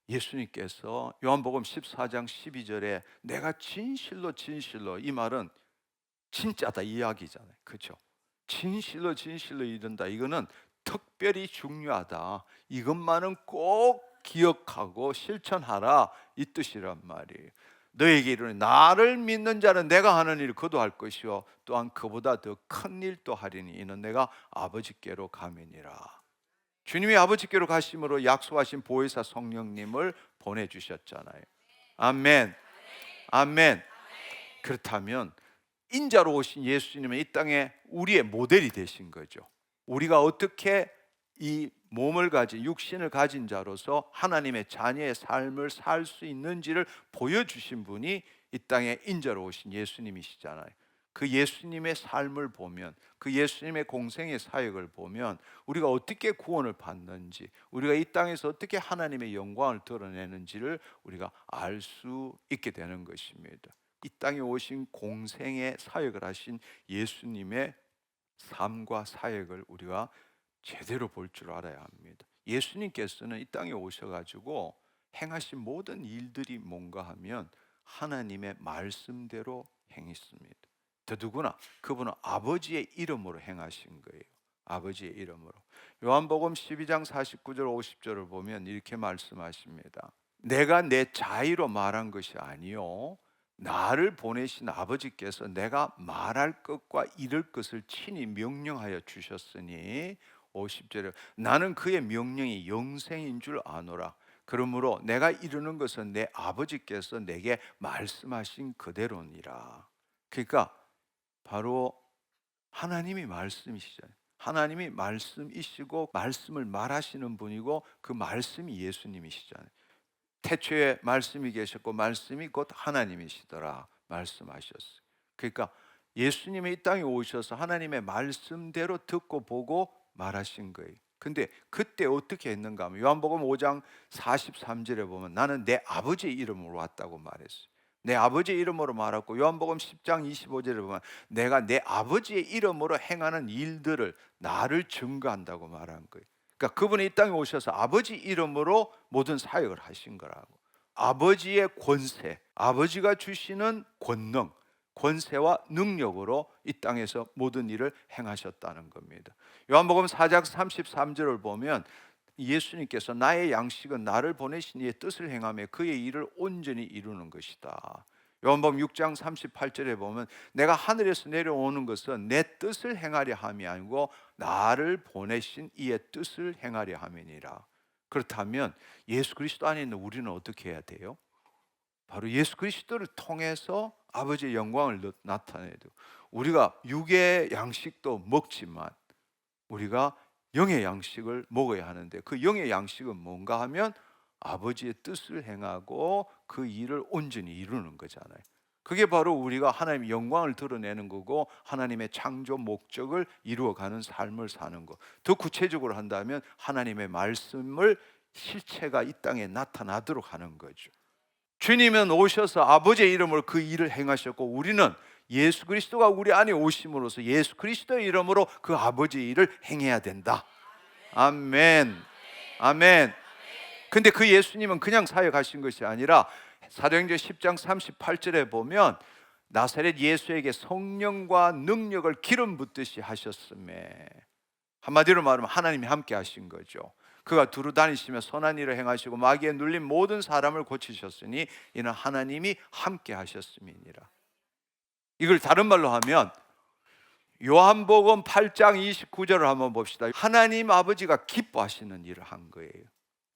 예수님께서 요한복음 14장 12절에 내가 진실로 진실로, 이 말은 진짜다 이 이야기잖아요. 그렇죠? 진실로 진실로 이른다. 이거는 특별히 중요하다. 이것만은 꼭 기억하고 실천하라, 이 뜻이란 말이에요. 너에게 이르노니 나를 믿는 자는 내가 하는 일을 그도 할 것이요 또한 그보다 더 큰 일도 하리니 이는 내가 아버지께로 가매니라. 주님이 아버지께로 가심으로 약속하신 보혜사 성령님을 보내주셨잖아요. 아멘. 아멘. 그렇다면 인자로 오신 예수님은 이 땅에 우리의 모델이 되신 거죠. 우리가 어떻게 이 몸을 가진, 육신을 가진 자로서 하나님의 자녀의 삶을 살 수 있는지를 보여주신 분이 이 땅에 인자로 오신 예수님이시잖아요. 그 예수님의 삶을 보면, 그 예수님의 공생의 사역을 보면 우리가 어떻게 구원을 받는지, 우리가 이 땅에서 어떻게 하나님의 영광을 드러내는지를 우리가 알 수 있게 되는 것입니다. 이 땅에 오신 공생의 사역을 하신 예수님의 삶과 사역을 우리가 제대로 볼 줄 알아야 합니다. 예수님께서는 이 땅에 오셔가지고 행하신 모든 일들이 뭔가 하면 하나님의 말씀대로 행했습니다. 더더구나 그분은 아버지의 이름으로 행하신 거예요. 아버지의 이름으로. 요한복음 12장 49절 50절을 보면 이렇게 말씀하십니다. 내가 내 자의로 말한 것이 아니요 나를 보내신 아버지께서 내가 말할 것과 이를 것을 친히 명령하여 주셨으니 50절에 나는 그의 명령이 영생인 줄 아노라. 그러므로 내가 이루는 것은 내 아버지께서 내게 말씀하신 그대로니라. 그러니까 바로 하나님이 말씀이시잖아요. 하나님이 말씀이시고 말씀을 말하시는 분이고 그 말씀이 예수님이시잖아요. 태초에 말씀이 계셨고 말씀이 곧 하나님이시더라 말씀하셨어요. 그러니까 예수님이 이 땅에 오셔서 하나님의 말씀대로 듣고 보고 말하신 거예요. 근데 그때 어떻게 했는가 하면 요한복음 5장 43절에 보면 나는 내 아버지의 이름으로 왔다고 말했어요. 내 아버지의 이름으로 말했고 요한복음 10장 25절에 보면 내가 내 아버지의 이름으로 행하는 일들을 나를 증거한다고 말한 거예요. 그러니까 그분이 이 땅에 오셔서 아버지 이름으로 모든 사역을 하신 거라고. 아버지의 권세, 아버지가 주시는 권능, 권세와 능력으로 이 땅에서 모든 일을 행하셨다는 겁니다. 요한복음 4장 33절을 보면 예수님께서 나의 양식은 나를 보내신 이의 뜻을 행하며 그의 일을 온전히 이루는 것이다. 요한복음 6장 38절에 보면 내가 하늘에서 내려오는 것은 내 뜻을 행하려 함이 아니고 나를 보내신 이의 뜻을 행하려 함이니라. 그렇다면 예수 그리스도 안에 있는 우리는 어떻게 해야 돼요? 바로 예수 그리스도를 통해서 아버지의 영광을 나타내야 돼요. 우리가 육의 양식도 먹지만 우리가 영의 양식을 먹어야 하는데 그 영의 양식은 뭔가 하면 아버지의 뜻을 행하고 그 일을 온전히 이루는 거잖아요. 그게 바로 우리가 하나님의 영광을 드러내는 거고 하나님의 창조 목적을 이루어가는 삶을 사는 것. 더 구체적으로 한다면 하나님의 말씀을 실체가 이 땅에 나타나도록 하는 거죠. 주님은 오셔서 아버지의 이름으로 그 일을 행하셨고 우리는 예수 그리스도가 우리 안에 오심으로써 예수 그리스도의 이름으로 그 아버지의 일을 행해야 된다. 아멘. 아멘. 근데 그 예수님은 그냥 사역하신 것이 아니라 사도행전 10장 38절에 보면 나사렛 예수에게 성령과 능력을 기름 붓듯이 하셨음에 한마디로 말하면 하나님이 함께 하신 거죠. 그가 두루 다니시며 선한 일을 행하시고 마귀에 눌린 모든 사람을 고치셨으니 이는 하나님이 함께 하셨음이니라. 이걸 다른 말로 하면 요한복음 8장 29절을 한번 봅시다. 하나님 아버지가 기뻐하시는 일을 한 거예요.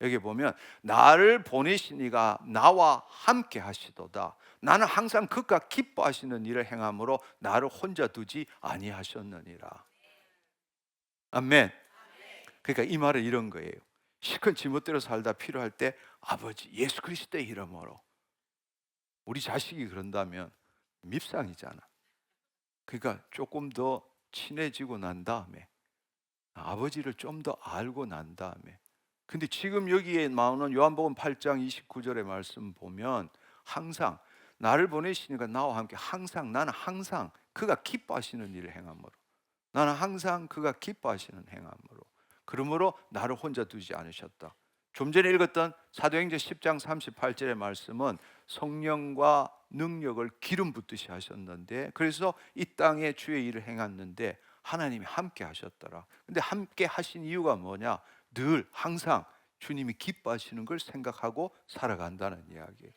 여기 보면 나를 보내신 이가 나와 함께 하시도다. 나는 항상 그가 기뻐하시는 일을 행함으로 나를 혼자 두지 아니하셨느니라. 아멘. 그러니까 이 말은 이런 거예요. 시큰 지멋대로 살다 필요할 때 아버지 예수 그리스도의 이름으로. 우리 자식이 그런다면 밉상이잖아. 그러니까 조금 더 친해지고 난 다음에 아버지를 좀 더 알고 난 다음에 근데 지금 여기에 나오는 요한복음 8장 29절의 말씀 보면 항상 나를 보내시니까 나와 함께 나는 항상 그가 기뻐하시는 일을 행함으로 나는 항상 그가 기뻐하시는 행함으로 그러므로 나를 혼자 두지 않으셨다. 좀 전에 읽었던 사도행전 10장 38절의 말씀은 성령과 능력을 기름 붓듯이 하셨는데 그래서 이 땅에 주의 일을 행했는데 하나님이 함께 하셨더라. 근데 함께 하신 이유가 뭐냐? 늘 항상 주님이 기뻐하시는 걸 생각하고 살아간다는 이야기예요.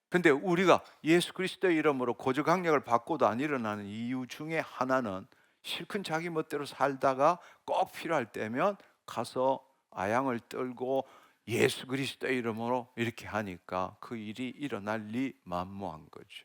근데 우리가 예수 그리스도의 이름으로 고저강력을 받고도 안 일어나는 이유 중에 하나는 실컷 자기 멋대로 살다가 꼭 필요할 때면 가서 아양을 떨고 예수 그리스도의 이름으로 이렇게 하니까 그 일이 일어날 리 만무한 거죠.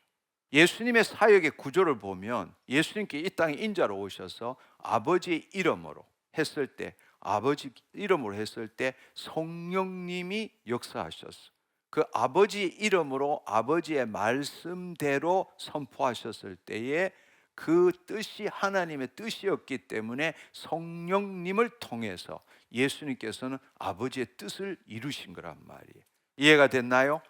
예수님의 사역의 구조를 보면 예수님께 이 땅에 인자로 오셔서 아버지의 이름으로 했을 때, 아버지 이름으로 했을 때 성령님이 역사하셨어. 그 아버지의 이름으로 아버지의 말씀대로 선포하셨을 때에 그 뜻이 하나님의 뜻이었기 때문에 성령님을 통해서 예수님께서는 아버지의 뜻을 이루신 거란 말이에요. 이해가 됐나요?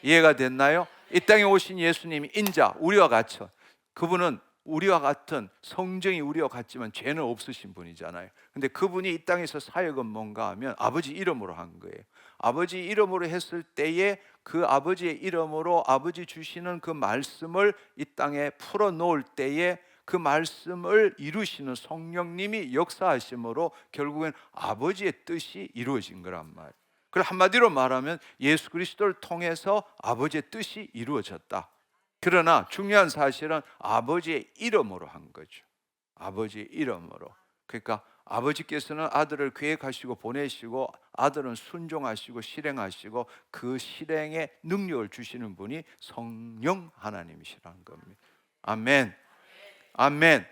이해가 됐나요? 이 땅에 오신 예수님이 인자, 우리와 같죠. 그분은 우리와 같은 성정이 우리와 같지만 죄는 없으신 분이잖아요. 근데 그분이 이 땅에서 사역은 뭔가 하면 아버지 이름으로 한 거예요. 아버지 이름으로 했을 때에 그 아버지의 이름으로 아버지 주시는 그 말씀을 이 땅에 풀어 놓을 때에 그 말씀을 이루시는 성령님이 역사하심으로 결국엔 아버지의 뜻이 이루어진 거란 말이에요. 그걸 한마디로 말하면 예수 그리스도를 통해서 아버지의 뜻이 이루어졌다. 그러나 중요한 사실은 아버지의 이름으로 한 거죠. 아버지의 이름으로. 그러니까 아버지께서는 아들을 계획하시고 보내시고 아들은 순종하시고 실행하시고 그 실행에 능력을 주시는 분이 성령 하나님이시라는 겁니다. 아멘. 아멘.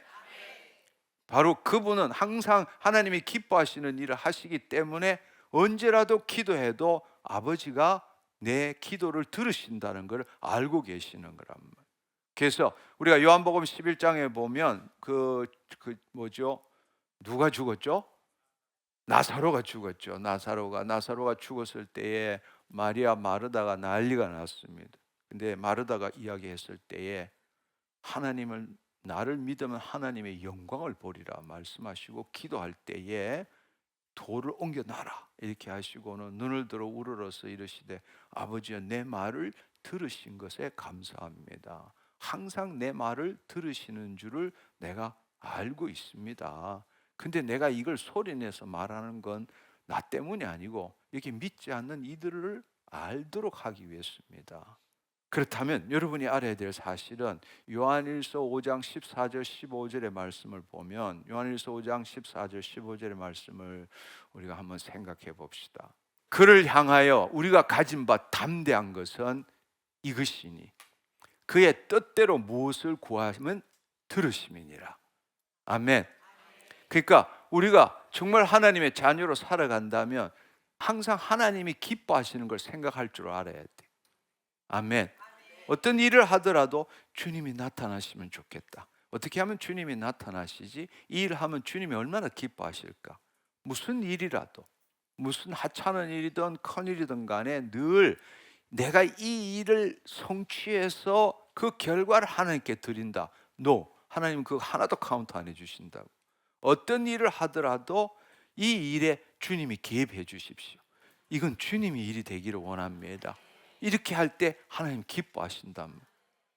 바로 그분은 항상 하나님이 기뻐하시는 일을 하시기 때문에 언제라도 기도해도 아버지가 내 기도를 들으신다는 걸 알고 계시는 거란 말이에요. 그래서 우리가 요한복음 11장에 보면 뭐죠? 누가 죽었죠? 나사로가 죽었죠. 나사로가 죽었을 때에 마리아 마르다가 난리가 났습니다. 근데 마르다가 이야기했을 때에 하나님을 나를 믿으면 하나님의 영광을 보리라 말씀하시고 기도할 때에 돌을 옮겨 놔라 이렇게 하시고는 눈을 들어 우러러서 이르시되 아버지여 내 말을 들으신 것에 감사합니다. 항상 내 말을 들으시는 줄을 내가 알고 있습니다. 근데 내가 이걸 소리내서 말하는 건 나 때문이 아니고 이렇게 믿지 않는 이들을 알도록 하기 위해서입니다. 그렇다면 여러분이 알아야 될 사실은 요한일서 5장 14절 15절의 말씀을 보면 요한일서 5장 14절 15절의 말씀을 우리가 한번 생각해 봅시다. 그를 향하여 우리가 가진 바 담대한 것은 이것이니 그의 뜻대로 무엇을 구하면 들으심이니라. 아멘. 그러니까 우리가 정말 하나님의 자녀로 살아간다면 항상 하나님이 기뻐하시는 걸 생각할 줄 알아야 돼. 아멘. 어떤 일을 하더라도 주님이 나타나시면 좋겠다. 어떻게 하면 주님이 나타나시지? 이 일을 하면 주님이 얼마나 기뻐하실까? 무슨 일이라도 무슨 하찮은 일이든 큰 일이든 간에 늘 내가 이 일을 성취해서 그 결과를 하나님께 드린다. 하나님은 그거 하나도 카운트 안 해주신다고. 어떤 일을 하더라도 이 일에 주님이 개입해 주십시오. 이건 주님이 일이 되기를 원합니다. 이렇게 할 때 하나님 기뻐하신다.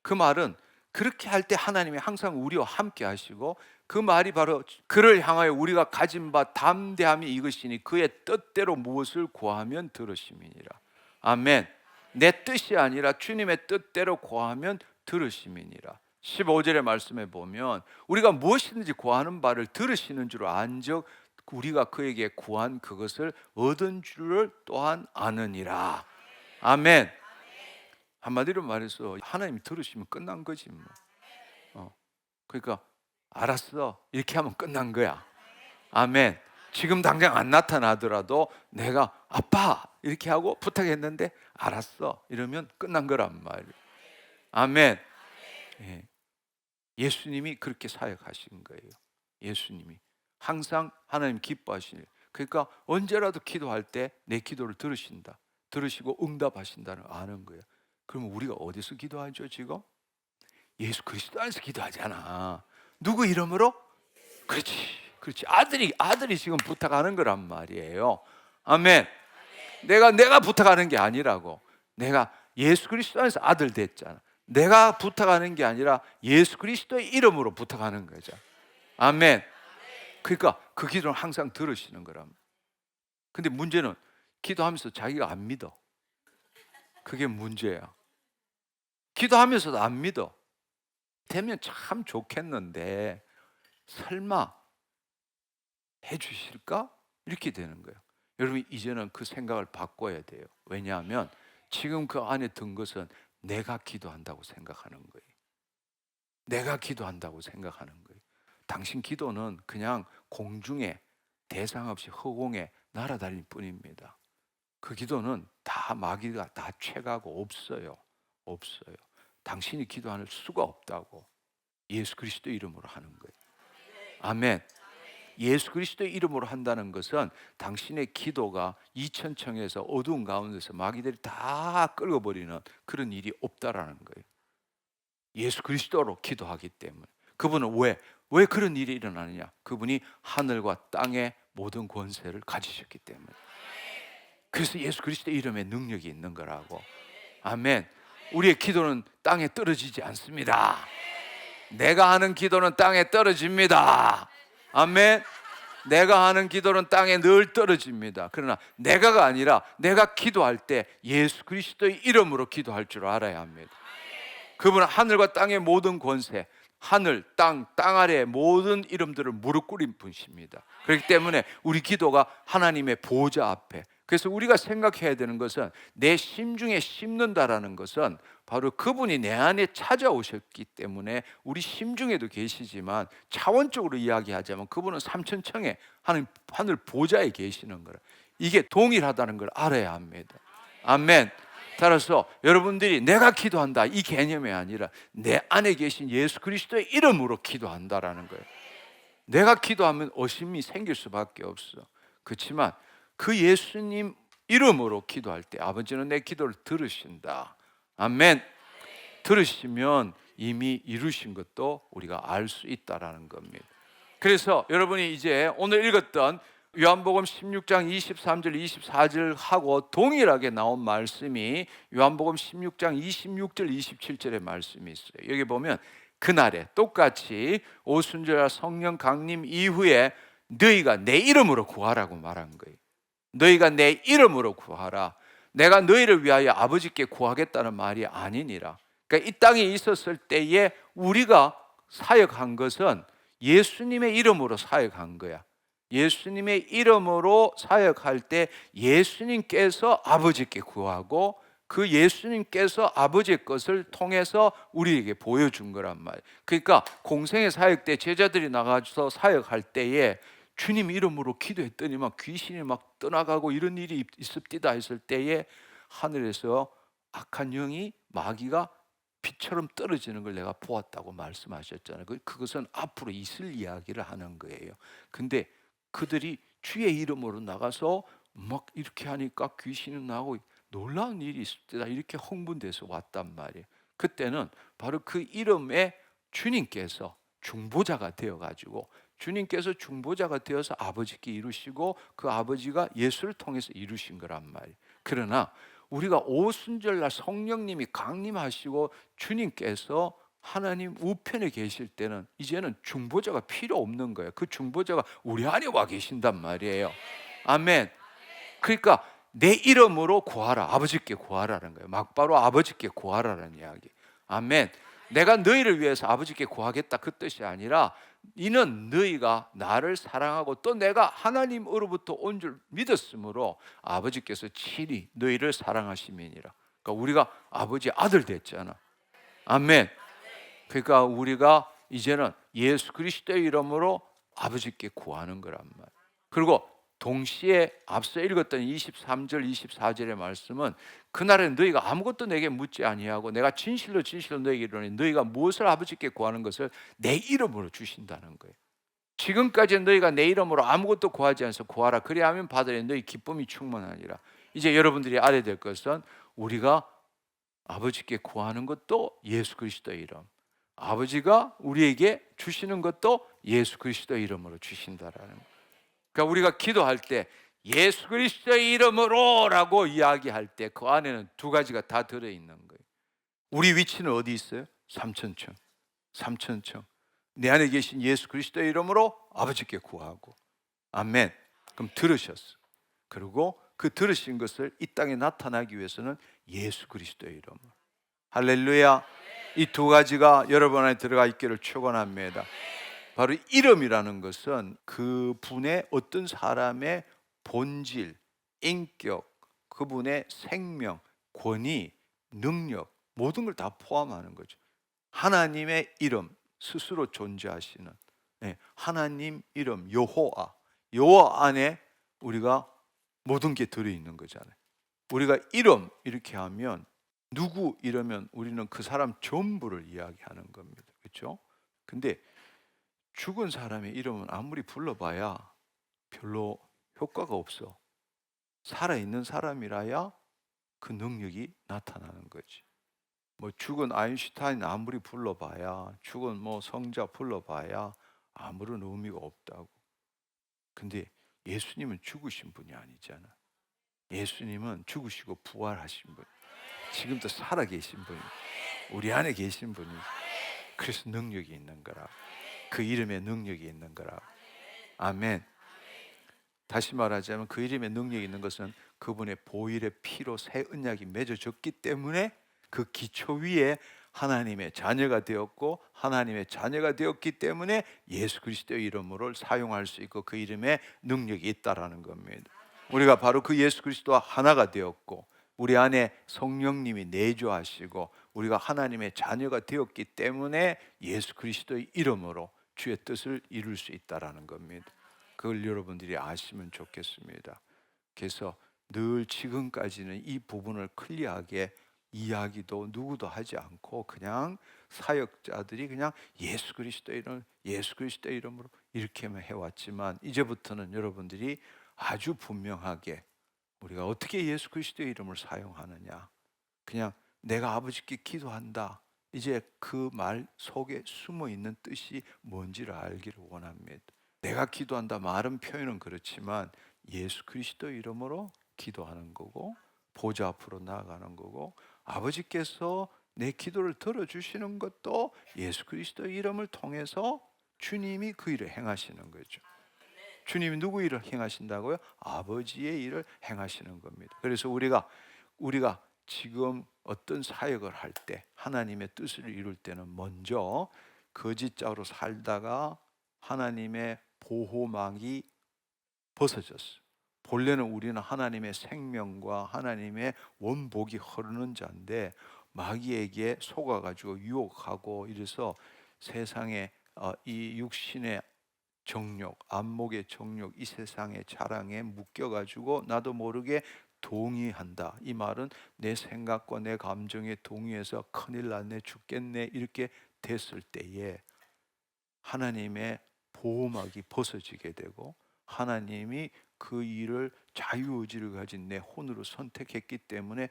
그 말은 그렇게 할 때 하나님이 항상 우리와 함께 하시고 그 말이 바로 그를 향하여 우리가 가진 바 담대함이 이것이니 그의 뜻대로 무엇을 구하면 들으심이니라. 아멘. 내 뜻이 아니라 주님의 뜻대로 구하면 들으심이니라. 15절의 말씀에 보면 우리가 무엇이든지 구하는 바를 들으시는 줄 안즉 우리가 그에게 구한 그것을 얻은 줄을 또한 아느니라. 아멘. 한마디로 말해서 하나님이 들으시면 끝난 거지 뭐. 그러니까 알았어 이렇게 하면 끝난 거야. 아멘. 지금 당장 안 나타나더라도 내가 아빠 이렇게 하고 부탁했는데 알았어 이러면 끝난 거란 말이에요. 아멘. 예. 예수님이 그렇게 사역하신 거예요. 예수님이 항상 하나님 기뻐하시는. 그러니까 언제라도 기도할 때 내 기도를 들으신다. 들으시고 응답하신다는 아는 거예요. 그러면 우리가 어디서 기도하죠 지금? 예수 그리스도 안에서 기도하잖아. 누구 이름으로? 그렇지. 아들이 지금 부탁하는 거란 말이에요. 아멘. 내가 부탁하는 게 아니라고. 내가 예수 그리스도 안에서 아들 됐잖아. 내가 부탁하는 게 아니라 예수 그리스도의 이름으로 부탁하는 거죠. 아멘. 그러니까 그 기도는 항상 들으시는 거랍니다. 근데 문제는 기도하면서 자기가 안 믿어. 그게 문제야. 기도하면서도 안 믿어. 되면 참 좋겠는데 설마 해주실까? 이렇게 되는 거예요. 여러분, 이제는 그 생각을 바꿔야 돼요. 왜냐하면 지금 그 안에 든 것은 내가 기도한다고 생각하는 거예요. 내가 기도한다고 생각하는 거예요. 당신 기도는 그냥 공중에 대상 없이 허공에 날아다닐 뿐입니다. 그 기도는 다 마귀가 다 채가고 없어요. 없어요. 당신이 기도할 수가 없다고. 예수 그리스도 이름으로 하는 거예요. 아멘. 예수 그리스도 이름으로 한다는 것은 당신의 기도가 이천청에서 어두운 가운데서 마귀들이 다 끌어버리는 그런 일이 없다라는 거예요. 예수 그리스도로 기도하기 때문에. 그분은 왜 그런 일이 일어나느냐? 그분이 하늘과 땅의 모든 권세를 가지셨기 때문에. 그래서 예수 그리스도 이름에 능력이 있는 거라고. 아멘. 우리의 기도는 땅에 떨어지지 않습니다. 내가 하는 기도는 땅에 떨어집니다. 아멘. 내가 하는 기도는 땅에 늘 떨어집니다. 그러나 내가가 아니라 내가 기도할 때 예수 그리스도의 이름으로 기도할 줄 알아야 합니다. 그분은 하늘과 땅의 모든 권세, 하늘, 땅 아래의 모든 이름들을 무릎 꿇인 분이십니다. 그렇기 때문에 우리 기도가 하나님의 보좌 앞에, 그래서 우리가 생각해야 되는 것은 내 심중에 심는다라는 것은 바로 그분이 내 안에 찾아오셨기 때문에 우리 심중에도 계시지만 차원적으로 이야기하자면 그분은 삼천청에 하늘 보좌에 계시는 거라. 이게 동일하다는 걸 알아야 합니다. 아멘. 따라서 여러분들이 내가 기도한다 이 개념이 아니라 내 안에 계신 예수 그리스도의 이름으로 기도한다라는 거예요. 내가 기도하면 의심이 생길 수밖에 없어. 그렇지만 그 예수님 이름으로 기도할 때 아버지는 내 기도를 들으신다. 아멘. 들으시면 이미 이루신 것도 우리가 알 수 있다라는 겁니다. 그래서 여러분이 이제 오늘 읽었던 요한복음 16장 23절 24절하고 동일하게 나온 말씀이 요한복음 16장 26절 27절의 말씀이 있어요. 여기 보면 그날에 똑같이 오순절 성령 강림 이후에 너희가 내 이름으로 구하라고 말한 거예요. 너희가 내 이름으로 구하라. 내가 너희를 위하여 아버지께 구하겠다는 말이 아니니라. 그러니까 이 땅에 있었을 때에 우리가 사역한 것은 예수님의 이름으로 사역한 거야. 예수님의 이름으로 사역할 때 예수님께서 아버지께 구하고 그 예수님께서 아버지의 것을 통해서 우리에게 보여준 거란 말이에요. 그러니까 공생의 사역 때 제자들이 나가서 사역할 때에 주님 이름으로 기도했더니만 귀신이 막 떠나가고 이런 일이 있습니다 했을 때에 하늘에서 악한 영이 마귀가 빛처럼 떨어지는 걸 내가 보았다고 말씀하셨잖아요. 그것은 앞으로 있을 이야기를 하는 거예요. 근데 그들이 주의 이름으로 나가서 막 이렇게 하니까 귀신이 나오고 놀라운 일이 있습니다 이렇게 흥분돼서 왔단 말이에요. 그때는 바로 그 이름에 주님께서 중보자가 되어가지고 주님께서 중보자가 되어서 아버지께 이루시고 그 아버지가 예수를 통해서 이루신 거란 말이에요. 그러나 우리가 오순절날 성령님이 강림하시고 주님께서 하나님 우편에 계실 때는 이제는 중보자가 필요 없는 거예요. 그 중보자가 우리 안에 와 계신단 말이에요. 아멘. 그러니까 내 이름으로 구하라. 아버지께 구하라는 거예요. 막바로 아버지께 구하라는 이야기. 아멘. 내가 너희를 위해서 아버지께 구하겠다 그 뜻이 아니라 이는 너희가 나를 사랑하고 또 내가 하나님으로부터 온 줄 믿었으므로 아버지께서 친히 너희를 사랑하심이니라. 그러니까 우리가 아버지 아들 됐잖아. 아멘. 그러니까 우리가 이제는 예수 그리스도의 이름으로 아버지께 구하는 거란 말이에요. 그리고 동시에 앞서 읽었던 23절 24절의 말씀은 그날은 너희가 아무것도 내게 묻지 아니하고 내가 진실로 너희에게 이르노니 너희가 무엇을 아버지께 구하는 것을 내 이름으로 주신다는 거예요. 지금까지 너희가 내 이름으로 아무것도 구하지 않아서 구하라. 그리하면 받으리. 너희 기쁨이 충만하니라. 이제 여러분들이 알아야 될 것은 우리가 아버지께 구하는 것도 예수 그리스도의 이름, 아버지가 우리에게 주시는 것도 예수 그리스도의 이름으로 주신다라는 거예요. 그러니까 우리가 기도할 때 예수 그리스도의 이름으로라고 이야기할 때 그 안에는 두 가지가 다 들어있는 거예요. 우리 위치는 어디 있어요? 삼천청. 내 안에 계신 예수 그리스도의 이름으로 아버지께 구하고. 아멘. 그럼 들으셨어. 그리고 그 들으신 것을 이 땅에 나타나기 위해서는 예수 그리스도의 이름으로. 할렐루야. 이 두 가지가 여러분 안에 들어가 있기를 축원합니다. 바로 이름이라는 것은 그 분의 어떤 사람의 본질, 인격, 그분의 생명, 권위, 능력, 모든 걸 다 포함하는 거죠. 하나님의 이름, 스스로 존재하시는 하나님 이름 여호와, 여호와 안에 우리가 모든 게 들어있는 거잖아요. 우리가 이름 이렇게 하면 누구 이러면 우리는 그 사람 전부를 이야기하는 겁니다. 그렇죠? 근데 죽은 사람의 이름은 아무리 불러봐야 별로 효과가 없어. 살아있는 사람이라야 그 능력이 나타나는 거지. 뭐 죽은 아인슈타인 아무리 불러봐야, 죽은 뭐 성자 불러봐야 아무런 의미가 없다고. 근데 예수님은 죽으신 분이 아니잖아. 예수님은 죽으시고 부활하신 분, 지금도 살아계신 분, 우리 안에 계신 분이. 그래서 능력이 있는 거라. 그 이름에 능력이 있는 거라. 아멘. 다시 말하자면 그 이름에 능력이 있는 것은 그분의 보혈의 피로 새 언약이 맺어졌기 때문에 그 기초 위에 하나님의 자녀가 되었고, 하나님의 자녀가 되었기 때문에 예수 그리스도의 이름으로 사용할 수 있고 그 이름에 능력이 있다라는 겁니다. 우리가 바로 그 예수 그리스도와 하나가 되었고, 우리 안에 성령님이 내주하시고 우리가 하나님의 자녀가 되었기 때문에 예수 그리스도의 이름으로 주의 뜻을 이룰 수 있다라는 겁니다. 그걸 여러분들이 아시면 좋겠습니다. 그래서 늘 지금까지는 이 부분을 클리어하게 이야기도 누구도 하지 않고 그냥 사역자들이 그냥 예수 그리스도의 이름, 예수 그리스도의 이름으로 이렇게만 해왔지만, 이제부터는 여러분들이 아주 분명하게 우리가 어떻게 예수 그리스도의 이름을 사용하느냐, 그냥 내가 아버지께 기도한다, 이제 그 말 속에 숨어 있는 뜻이 뭔지를 알기를 원합니다. 내가 기도한다 말은 표현은 그렇지만 예수 그리스도의 이름으로 기도하는 거고, 보좌 앞으로 나아가는 거고, 아버지께서 내 기도를 들어주시는 것도 예수 그리스도의 이름을 통해서 주님이 그 일을 행하시는 거죠. 주님이 누구 일을 행하신다고요? 아버지의 일을 행하시는 겁니다. 그래서 우리가 지금 어떤 사역을 할 때, 하나님의 뜻을 이룰 때는 먼저 거짓자로 살다가 하나님의 보호막이 벗어졌어요. 본래는 우리는 하나님의 생명과 하나님의 원복이 흐르는 자인데 마귀에게 속아가지고 유혹하고 이래서 세상에 이 육신의 정욕, 안목의 정욕, 이 세상의 자랑에 묶여가지고 나도 모르게 동의한다. 이 말은 내 생각과 내 감정에 동의해서 큰일 났네, 죽겠네 이렇게 됐을 때에 하나님의 보호막이 벗어지게 되고, 하나님이 그 일을 자유의지를 가진 내 혼으로 선택했기 때문에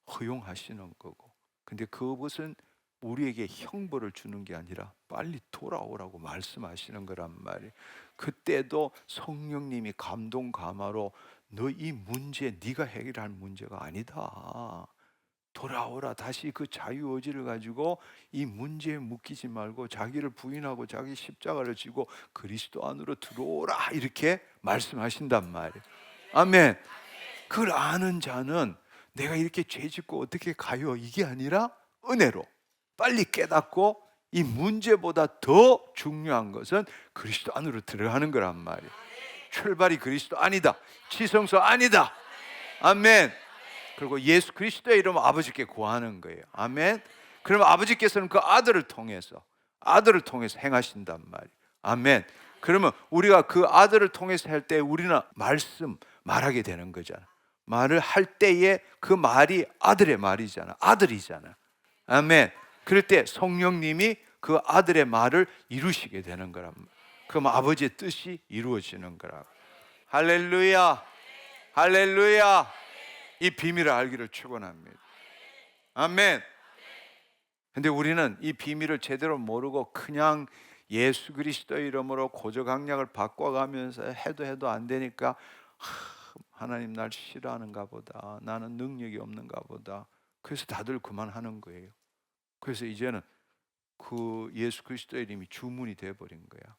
허용하시는 거고, 근데 그것은 우리에게 형벌을 주는 게 아니라 빨리 돌아오라고 말씀하시는 거란 말이에요. 그때도 성령님이 감동 감화로 너 이 문제 네가 해결할 문제가 아니다, 돌아오라. 다시 그 자유의지를 가지고 이 문제에 묶이지 말고 자기를 부인하고 자기 십자가를 지고 그리스도 안으로 들어오라, 이렇게 말씀하신단 말이에요. 아멘. 그걸 아는 자는 내가 이렇게 죄 짓고 어떻게 가요, 이게 아니라 은혜로 빨리 깨닫고 이 문제보다 더 중요한 것은 그리스도 안으로 들어가는 거란 말이에요. 출발이 그리스도 아니다, 지성소 아니다. 아멘. 그리고 예수 그리스도의 이름으로 아버지께 구하는 거예요. 아멘. 그러면 아버지께서는 그 아들을 통해서 행하신단 말이에요. 아멘. 그러면 우리가 그 아들을 통해서 할 때 우리는 말하게 되는 거잖아. 말을 할 때에 그 말이 아들의 말이잖아, 아들이잖아. 아멘. 그럴 때 성령님이 그 아들의 말을 이루시게 되는 거란 말이에요. 그럼 아버지의 뜻이 이루어지는 거라. 할렐루야, 할렐루야. 이 비밀을 알기를 축원합니다. 아멘. 근데 우리는 이 비밀을 제대로 모르고 그냥 예수 그리스도의 이름으로 고저강약을 바꿔가면서 해도 안 되니까 하나님 날 싫어하는가 보다, 나는 능력이 없는가 보다. 그래서 다들 그만하는 거예요. 그래서 이제는 그 예수 그리스도의 이름이 주문이 되어 버린 거야.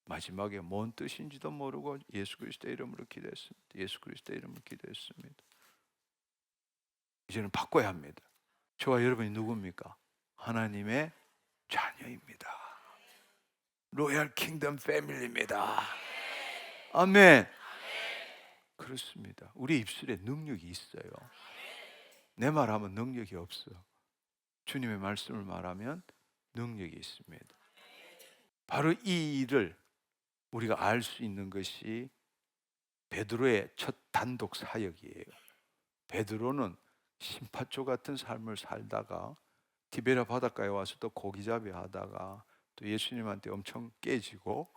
마지막에 뭔 뜻인지도 모르고 예수 그리스도의 이름으로 기도했습니다. 예수 그리스도의 이름으로 기도했습니다. 이제는 바꿔야 합니다. 저와 여러분이 누굽니까? 하나님의 자녀입니다. 로얄 킹덤 패밀리입니다. 아멘. 그렇습니다. 우리 입술에 능력이 있어요. 내 말하면 능력이 없어. 주님의 말씀을 말하면 능력이 있습니다. 바로 이 일을 우리가 알 수 있는 것이 베드로의 첫 단독 사역이에요. 베드로는 심파초 같은 삶을 살다가 디베랴 바닷가에 와서 또 고기잡이 하다가 또 예수님한테 엄청 깨지고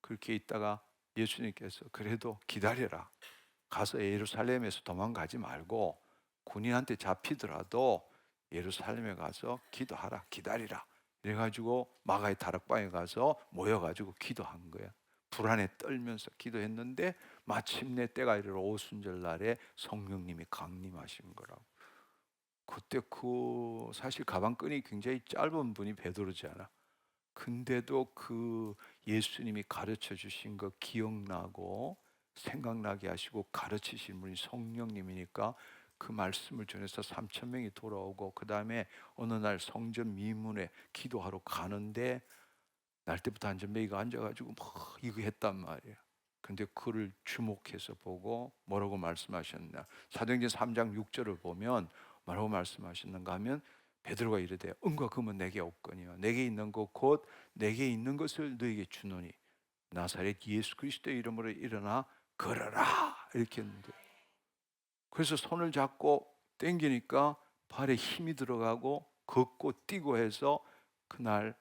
그렇게 있다가 예수님께서 그래도 기다려라. 가서 예루살렘에서 도망가지 말고 군인한테 잡히더라도 예루살렘에 가서 기도하라. 기다리라. 그래가지고 마가의 다락방에 가서 모여가지고 기도한 거야. 불안에 떨면서 기도했는데 마침내 때가 이르러 오순절 날에 성령님이 강림하신 거라고. 그때 그 사실 가방끈이 굉장히 짧은 분이 베드로잖아. 근데도 그 예수님이 가르쳐 주신 거 기억나고 생각나게 하시고 가르치신 분이 성령님이니까 그 말씀을 전해서 3,000명이 돌아오고 그 다음에 어느 날 성전 미문에 기도하러 가는데 날 때부터 안전뱅이가 앉아가지고 막 이거 했단 말이에요. 근데 그를 주목해서 보고 뭐라고 말씀하셨나? 사도행전 3장 6절을 보면 뭐라고 말씀하셨는가 하면 베드로가 이르되 은과 금은 내게 없거니와 내게 있는 것 곧 내게 있는 것을 너에게 주노니 나사렛 예수 그리스도의 이름으로 일어나 걸어라 이렇게 했는데 그래서 손을 잡고 당기니까 발에 힘이 들어가고 걷고 뛰고 해서 그날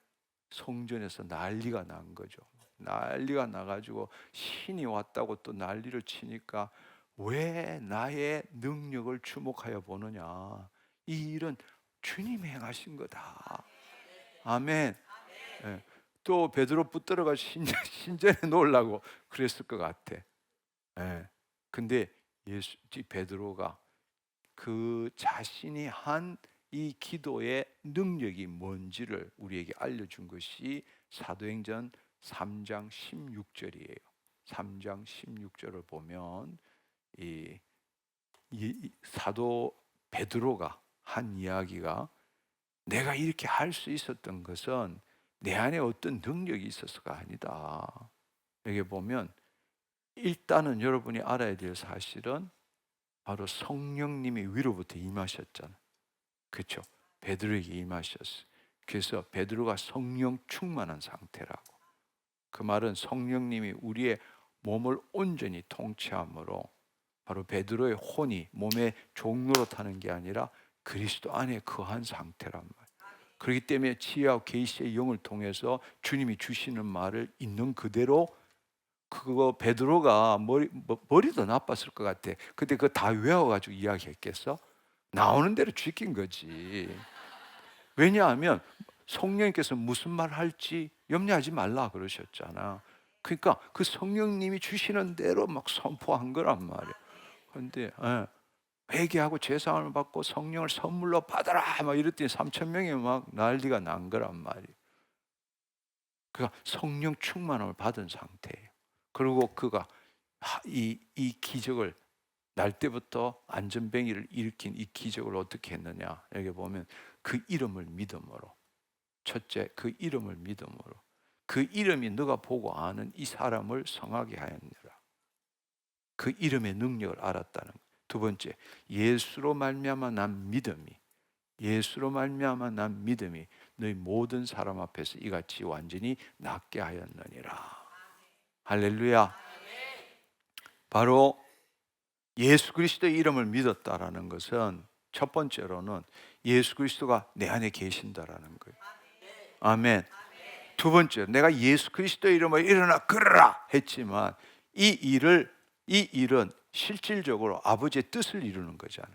성전에서 난리가 난 거죠. 난리가 나가지고 신이 왔다고 또 난리를 치니까 왜 나의 능력을 주목하여 보느냐. 이 일은 주님이 행하신 거다. 아멘. 예. 또 베드로 붙들어가 신전에 놓으려고 그랬을 것 같아. 예. 근데 베드로가 그 자신이 한 이 기도의 능력이 뭔지를 우리에게 알려준 것이 사도행전 3장 16절이에요. 3장 16절을 보면 이 사도 베드로가 한 이야기가 내가 이렇게 할 수 있었던 것은 내 안에 어떤 능력이 있어서가 아니다. 여기 보면 일단은 여러분이 알아야 될 사실은 바로 성령님이 위로부터 임하셨잖아. 그렇죠? 베드로에게 임하셨어. 그래서 베드로가 성령 충만한 상태라고. 그 말은 성령님이 우리의 몸을 온전히 통치함으로 바로 베드로의 혼이 몸의 종로로 타는 게 아니라 그리스도 안에 거한 상태란 말이에요. 그렇기 때문에 지혜와 계시의 영을 통해서 주님이 주시는 말을 있는 그대로 그거 베드로가 머리도 나빴을 것 같아. 근데 그거 다 외워가지고 이야기했겠어? 나오는 대로 지킨 거지. 왜냐하면 성령님께서 무슨 말 할지 염려하지 말라 그러셨잖아. 그러니까 그 성령님이 주시는 대로 막 선포한 거란 말이야. 그런데 회개하고 죄사함을 받고 성령을 선물로 받아라 막 이랬더니 3,000명이 막 난리가 난 거란 말이에요. 그러니까 성령 충만함을 받은 상태예요. 그리고 그가 이 기적을 날 때부터 안전뱅이를 일으킨 이 기적을 어떻게 했느냐. 여기 보면 그 이름을 믿음으로. 첫째, 그 이름을 믿음으로. 그 이름이 너가 보고 아는 이 사람을 성하게 하였느라. 그 이름의 능력을 알았다는 것. 두 번째, 예수로 말미암아 난 믿음이 예수로 말미암아 난 믿음이 너희 모든 사람 앞에서 이같이 완전히 낫게 하였느니라. 할렐루야. 바로 예수 그리스도의 이름을 믿었다라는 것은 첫 번째로는 예수 그리스도가 내 안에 계신다라는 거예요. 아멘. 두 번째, 내가 예수 그리스도의 이름으로 일어나 걸어라 했지만 이 일은 실질적으로 아버지의 뜻을 이루는 거잖아.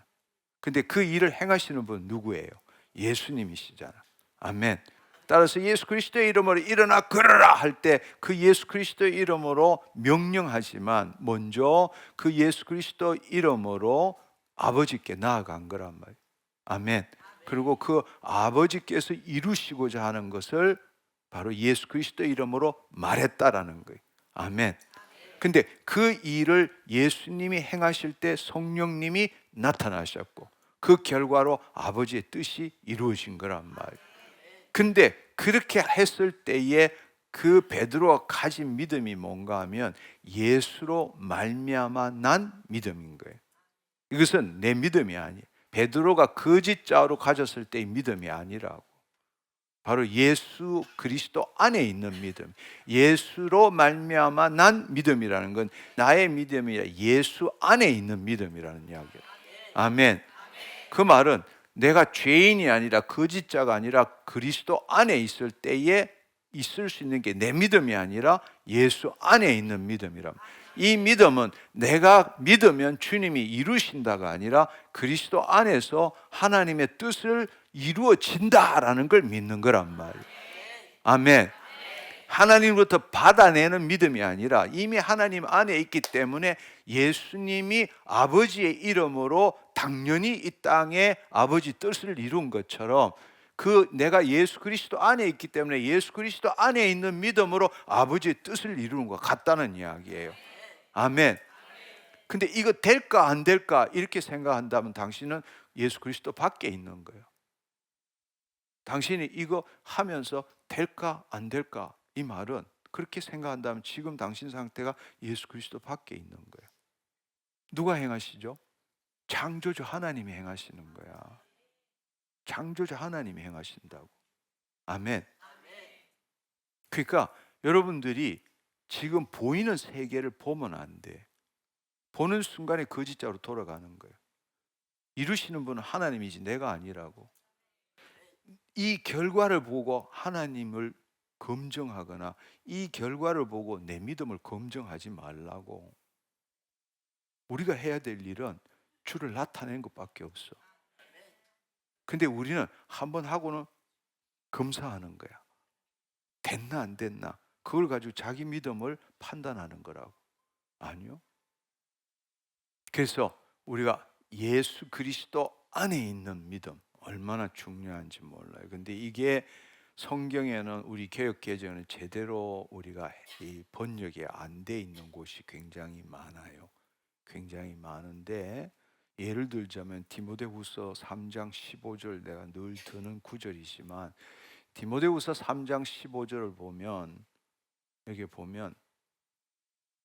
근데 그 일을 행하시는 분 누구예요? 예수님이시잖아. 아멘. 따라서 예수 그리스도의 이름으로 일어나 걸어라 할 때 그 예수 그리스도의 이름으로 명령하지만 먼저 그 예수 그리스도 이름으로 아버지께 나아간 거란 말이에요. 아멘. 그리고 그 아버지께서 이루시고자 하는 것을 바로 예수 그리스도의 이름으로 말했다라는 거예요. 아멘. 근데 그 일을 예수님이 행하실 때 성령님이 나타나셨고 그 결과로 아버지의 뜻이 이루어진 거란 말이에요. 근데 그렇게 했을 때에 그 베드로가 가진 믿음이 뭔가 하면 예수로 말미암아 난 믿음인 거예요. 이것은 내 믿음이 아니에요. 베드로가 거짓자로 가졌을 때의 믿음이 아니라고. 바로 예수 그리스도 안에 있는 믿음, 예수로 말미암아 난 믿음이라는 건 나의 믿음이 아니라 예수 안에 있는 믿음이라는 이야기예요. 아멘. 그 말은 내가 죄인이 아니라 거짓자가 아니라 그리스도 안에 있을 때에 있을 수 있는 게 내 믿음이 아니라 예수 안에 있는 믿음이라. 이 믿음은 내가 믿으면 주님이 이루신다가 아니라 그리스도 안에서 하나님의 뜻을 이루어진다라는 걸 믿는 거란 말이에요. 아멘. 하나님으로부터 받아내는 믿음이 아니라 이미 하나님 안에 있기 때문에 예수님이 아버지의 이름으로 당연히 이 땅에 아버지 뜻을 이룬 것처럼 그 내가 예수 그리스도 안에 있기 때문에 예수 그리스도 안에 있는 믿음으로 아버지의 뜻을 이루는 것 같다는 이야기예요. 아멘. 근데 이거 될까 안 될까 이렇게 생각한다면 당신은 예수 그리스도 밖에 있는 거예요. 당신이 이거 하면서 될까 안 될까 이 말은 그렇게 생각한다면 지금 당신 상태가 예수 그리스도 밖에 있는 거예요. 누가 행하시죠? 창조주 하나님이 행하시는 거야. 창조주 하나님이 행하신다고. 아멘. 그러니까 여러분들이 지금 보이는 세계를 보면 안 돼. 보는 순간에 거짓자로 돌아가는 거예요. 이루시는 분은 하나님이지 내가 아니라고. 이 결과를 보고 하나님을 검증하거나 이 결과를 보고 내 믿음을 검증하지 말라고. 우리가 해야 될 일은 주를 나타내는 것밖에 없어. 근데 우리는 한번 하고는 검사하는 거야. 됐나 안 됐나 그걸 가지고 자기 믿음을 판단하는 거라고. 아니요. 그래서 우리가 예수 그리스도 안에 있는 믿음 얼마나 중요한지 몰라요. 근데 이게 성경에는 우리 개역개정에는 제대로 우리가 이 번역이 안 돼 있는 곳이 굉장히 많아요. 굉장히 많은데 예를 들자면 디모데후서 3장 15절 내가 늘 드는 구절이지만 디모데후서 3장 15절을 보면 여기 보면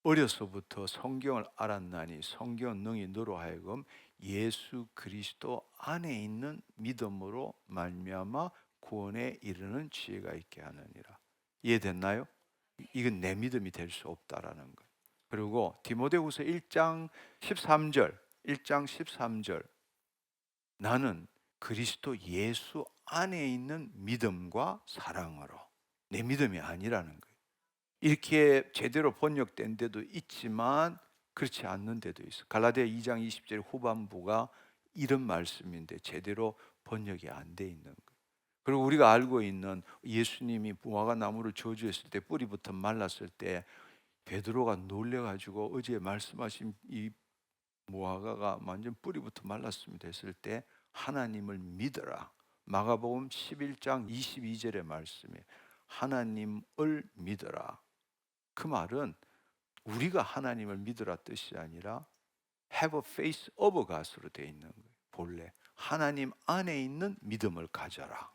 어려서부터 성경을 알았나니 성경 능히 너로 하여금 예수 그리스도 안에 있는 믿음으로 말미암아 구원에 이르는 지혜가 있게 하느니라. 이해됐나요? 이건 내 믿음이 될 수 없다라는 거예요. 그리고 디모데후서 1장 13절 나는 그리스도 예수 안에 있는 믿음과 사랑으로 내 믿음이 아니라는 거예요. 이렇게 제대로 번역된 데도 있지만 그렇지 않는 데도 있어. 갈라디아 2장 20절 후반부가 이런 말씀인데 제대로 번역이 안 돼 있는 거예요. 그리고 우리가 알고 있는 예수님이 무화과 나무를 저주했을 때 뿌리부터 말랐을 때 베드로가 놀래가지고 어제 말씀하신 이 무화과가 완전 뿌리부터 말랐습니다 했을 때 하나님을 믿어라. 마가복음 11장 22절의 말씀이에요. 하나님을 믿어라. 그 말은 우리가 하나님을 믿으라 뜻이 아니라 have a faith of God으로 되어 있는 거예요. 본래 하나님 안에 있는 믿음을 가져라.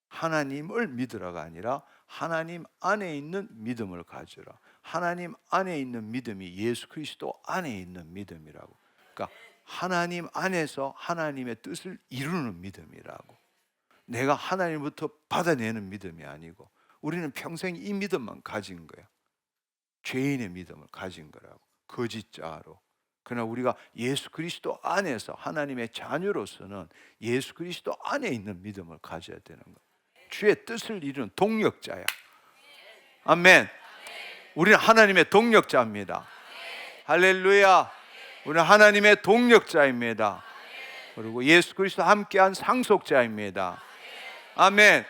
하나님을 믿으라가 아니라 하나님 안에 있는 믿음을 가져라. 하나님 안에 있는 믿음이 예수 그리스도 안에 있는 믿음이라고. 그러니까 하나님 안에서 하나님의 뜻을 이루는 믿음이라고. 내가 하나님부터 받아내는 믿음이 아니고 우리는 평생 이 믿음만 가진 거야. 죄인의 믿음을 가진 거라고. 거짓자로. 그러나 우리가 예수 그리스도 안에서 하나님의 자녀로서는 예수 그리스도 안에 있는 믿음을 가져야 되는 거야. 주의 뜻을 이루는 동력자야. 아멘. 우리는 하나님의 동력자입니다. 할렐루야. 우리는 하나님의 동력자입니다. 그리고 예수 그리스도와 함께한 상속자입니다. 아멘.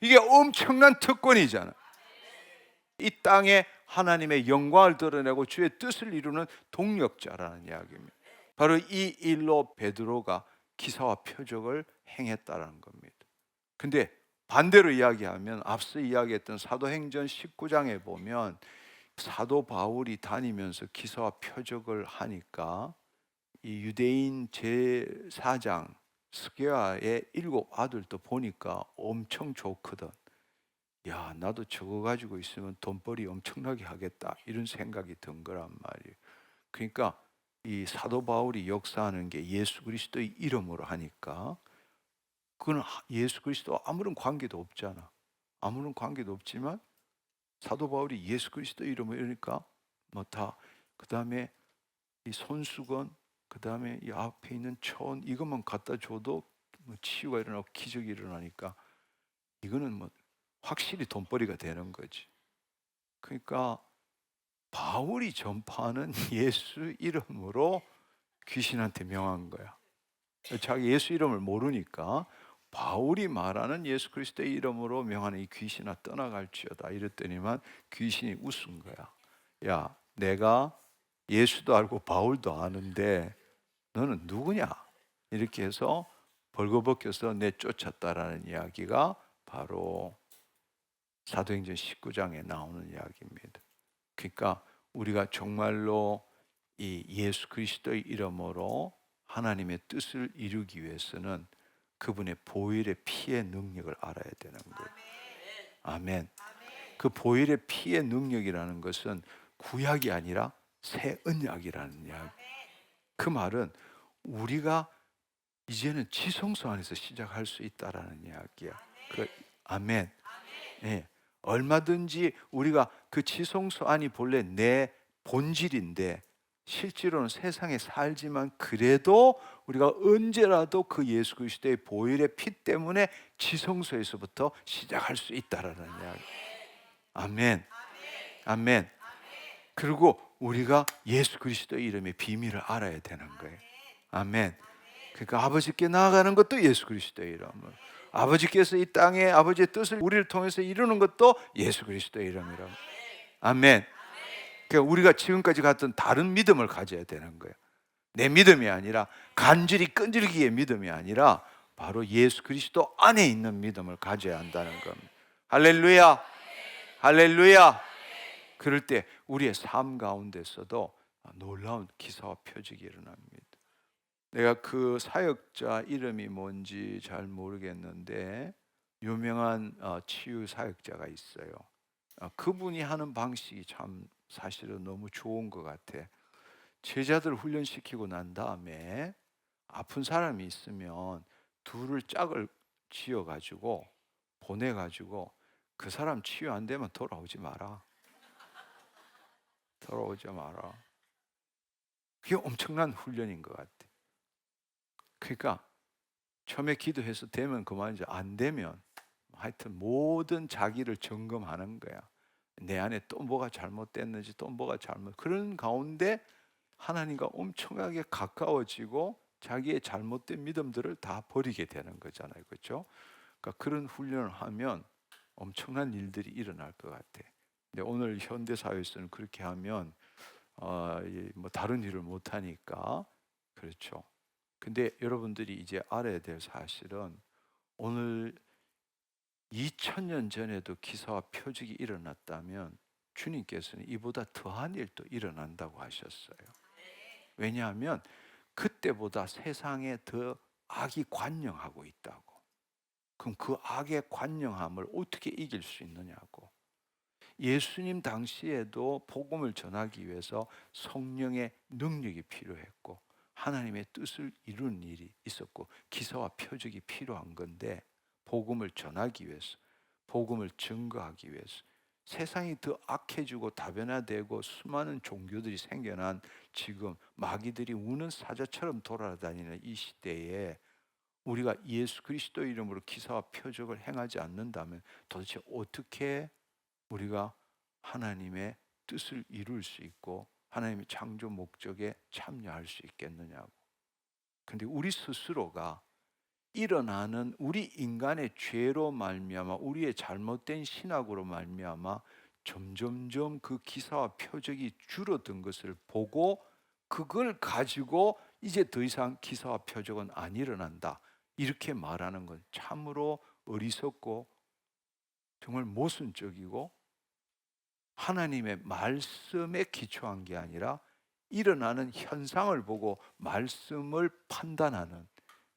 이게 엄청난 특권이잖아. 이 땅에 하나님의 영광을 드러내고 주의 뜻을 이루는 동력자라는 이야기입니다. 바로 이 일로 베드로가 기사와 표적을 행했다라는 겁니다. 근데 반대로 이야기하면 앞서 이야기했던 사도행전 19장에 보면 사도 바울이 다니면서 기사와 표적을 하니까 이 유대인 제4장 스게아의 7 아들도 보니까 엄청 좋거든. 야, 나도 저거 가지고 있으면 돈벌이 엄청나게 하겠다, 이런 생각이 든 거란 말이에요. 그러니까 이 사도 바울이 역사하는 게 예수 그리스도의 이름으로 하니까 그건 예수 그리스도와 아무런 관계도 없잖아. 아무런 관계도 없지만 사도 바울이 예수 그리스도 이름을 이러니까 뭐 다, 그다음에 이 손수건, 그다음에 이 앞에 있는 천, 이것만 갖다 줘도 뭐 치유가 일어나고 기적이 일어나니까 이거는 뭐 확실히 돈벌이가 되는 거지. 그러니까 바울이 전파하는 예수 이름으로 귀신한테 명한 거야. 자기 예수 이름을 모르니까 바울이 말하는 예수 그리스도의 이름으로 명하는 이 귀신아 떠나갈지어다 이랬더니만 귀신이 웃은 거야. 야, 내가 예수도 알고 바울도 아는데 너는 누구냐? 이렇게 해서 벌거벗겨서 내쫓았다라는 이야기가 바로 사도행전 19장에 나오는 이야기입니다. 그러니까 우리가 정말로 이 예수 그리스도의 이름으로 하나님의 뜻을 이루기 위해서는 그분의 보혈의 피의 능력을 알아야 되는 거예요. 아멘. 그 보혈의 피의 능력이라는 것은 구약이 아니라 새 언약이라는 이야기. 그 말은 우리가 이제는 지성소 안에서 시작할 수 있다라는 이야기야. 아멘. 예. 얼마든지 우리가 그 지성소 안이 본래 내 본질인데 실제로는 세상에 살지만 그래도 우리가 언제라도 그 예수 그리스도의 보혈의 피 때문에 지성소에서부터 시작할 수 있다라는 이야기. 아멘. 아멘. 그리고 우리가 예수 그리스도의 이름의 비밀을 알아야 되는 거예요. 아멘. 그러니까 아버지께 나아가는 것도 예수 그리스도의 이름으로, 아버지께서 이 땅에 아버지의 뜻을 우리를 통해서 이루는 것도 예수 그리스도의 이름이라고. 아멘. 그러니까 우리가 지금까지 갔던 다른 믿음을 가져야 되는 거예요. 내 믿음이 아니라 간절히 끈질기게 믿음이 아니라 바로 예수 그리스도 안에 있는 믿음을 가져야 한다는 겁니다. 할렐루야. 할렐루야. 그럴 때 우리의 삶 가운데서도 놀라운 기사와 표적이 일어납니다. 내가 그 사역자 이름이 뭔지 잘 모르겠는데 유명한 치유 사역자가 있어요. 그분이 하는 방식이 참 사실은 너무 좋은 것 같아. 제자들 훈련시키고 난 다음에 아픈 사람이 있으면 둘을 짝을 지어가지고 보내가지고 그 사람 치유 안 되면 돌아오지 마라. 돌아오지 마라. 그게 엄청난 훈련인 것 같아. 그러니까 처음에 기도해서 되면 그만이지, 안 되면 하여튼 모든 자기를 점검하는 거야. 내 안에 또 뭐가 잘못됐는지, 또 뭐가 그런 가운데 하나님과 엄청나게 가까워지고 자기의 잘못된 믿음들을 다 버리게 되는 거잖아요. 그렇죠? 그러니까 그런 훈련을 하면 엄청난 일들이 일어날 것 같아. 근데 오늘 현대 사회에서는 그렇게 하면 뭐 다른 일을 못 하니까 그렇죠. 근데 여러분들이 이제 알아야 될 사실은 오늘 2000년 전에도 기사와 표적이 일어났다면 주님께서는 이보다 더한 일도 일어난다고 하셨어요. 왜냐하면 그때보다 세상에 더 악이 관영하고 있다고. 그럼 그 악의 관영함을 어떻게 이길 수 있느냐고. 예수님 당시에도 복음을 전하기 위해서 성령의 능력이 필요했고 하나님의 뜻을 이루는 일이 있었고 기사와 표적이 필요한 건데, 복음을 전하기 위해서, 복음을 증거하기 위해서 세상이 더 악해지고 다변화되고 수많은 종교들이 생겨난 지금 마귀들이 우는 사자처럼 돌아다니는 이 시대에 우리가 예수 그리스도 이름으로 기사와 표적을 행하지 않는다면 도대체 어떻게 우리가 하나님의 뜻을 이룰 수 있고 하나님의 창조 목적에 참여할 수 있겠느냐고. 근데 우리 스스로가 일어나는 우리 인간의 죄로 말미암아 우리의 잘못된 신학으로 말미암아 점점점 그 기사와 표적이 줄어든 것을 보고 그걸 가지고 이제 더 이상 기사와 표적은 안 일어난다, 이렇게 말하는 건 참으로 어리석고 정말 모순적이고 하나님의 말씀에 기초한 게 아니라 일어나는 현상을 보고 말씀을 판단하는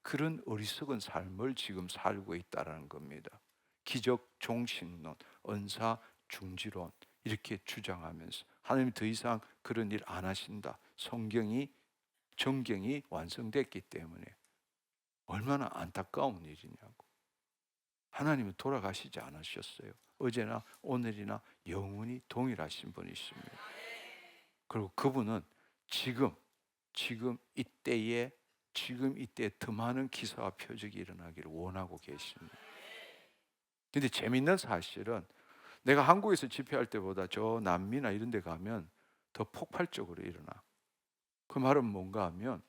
그런 어리석은 삶을 지금 살고 있다는 겁니다. 기적 종신론, 은사 중지론 이렇게 주장하면서 하나님이 더 이상 그런 일 안 하신다. 정경이 완성됐기 때문에 얼마나 안타까운 일이냐고. 하나님은 돌아가시지 않으셨어요. 어제나 오늘이나 영원히 동일하신 분이십니다. 그리고 그분은 지금 이때에 더 많은 기사와 표적이 일어나기를 원하고 계십니다. 근데 재밌는 사실은 내가 한국에서 집회할 때보다 저 남미나 이런 데 가면 더 폭발적으로 일어나. 그 말은 뭔가 하면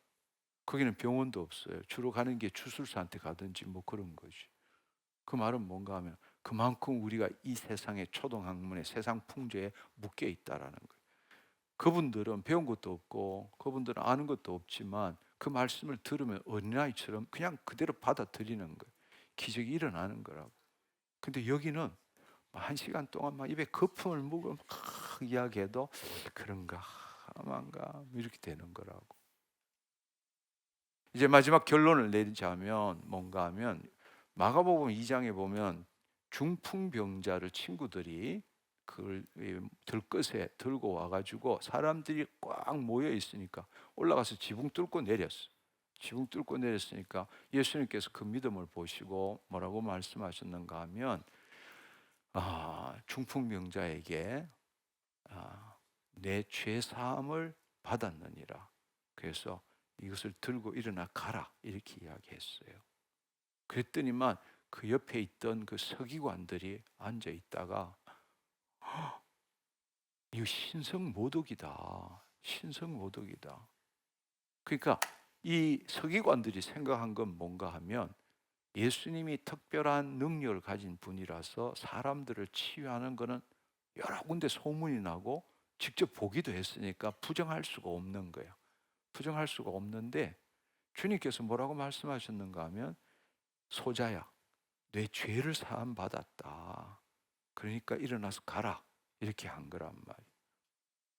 거기는 병원도 없어요. 주로 가는 게 주술사한테 가든지 뭐 그런 거지. 그 말은 뭔가 하면 그만큼 우리가 이 세상의 초동학문에 세상 풍조에 묶여 있다라는 거예요. 그분들은 배운 것도 없고 그분들은 아는 것도 없지만 그 말씀을 들으면 어린아이처럼 그냥 그대로 받아들이는 거예요. 기적이 일어나는 거라고. 근데 여기는 1시간 동안 막 입에 거품을 묵으면 막 이야기해도 그런가 아만가 이렇게 되는 거라고. 이제 마지막 결론을 내리자면 뭔가 하면 마가복음 2장에 보면 중풍병자를 친구들이 그걸 들것에 들고 와가지고 사람들이 꽉 모여 있으니까 올라가서 지붕 뚫고 내렸어. 지붕 뚫고 내렸으니까 예수님께서 그 믿음을 보시고 뭐라고 말씀하셨는가 하면 중풍병자에게 내 죄 사함을 받았느니라. 그래서 이것을 들고 일어나 가라 이렇게 이야기했어요. 그랬더니만 그 옆에 있던 그 서기관들이 앉아 있다가 이거 신성모독이다. 신성모독이다. 그러니까 이 서기관들이 생각한 건 뭔가 하면 예수님이 특별한 능력을 가진 분이라서 사람들을 치유하는 거는 여러 군데 소문이 나고 직접 보기도 했으니까 부정할 수가 없는 거예요. 부정할 수가 없는데 주님께서 뭐라고 말씀하셨는가 하면 소자야, 내 죄를 사함 받았다. 그러니까 일어나서 가라. 이렇게 한 거란 말이에요.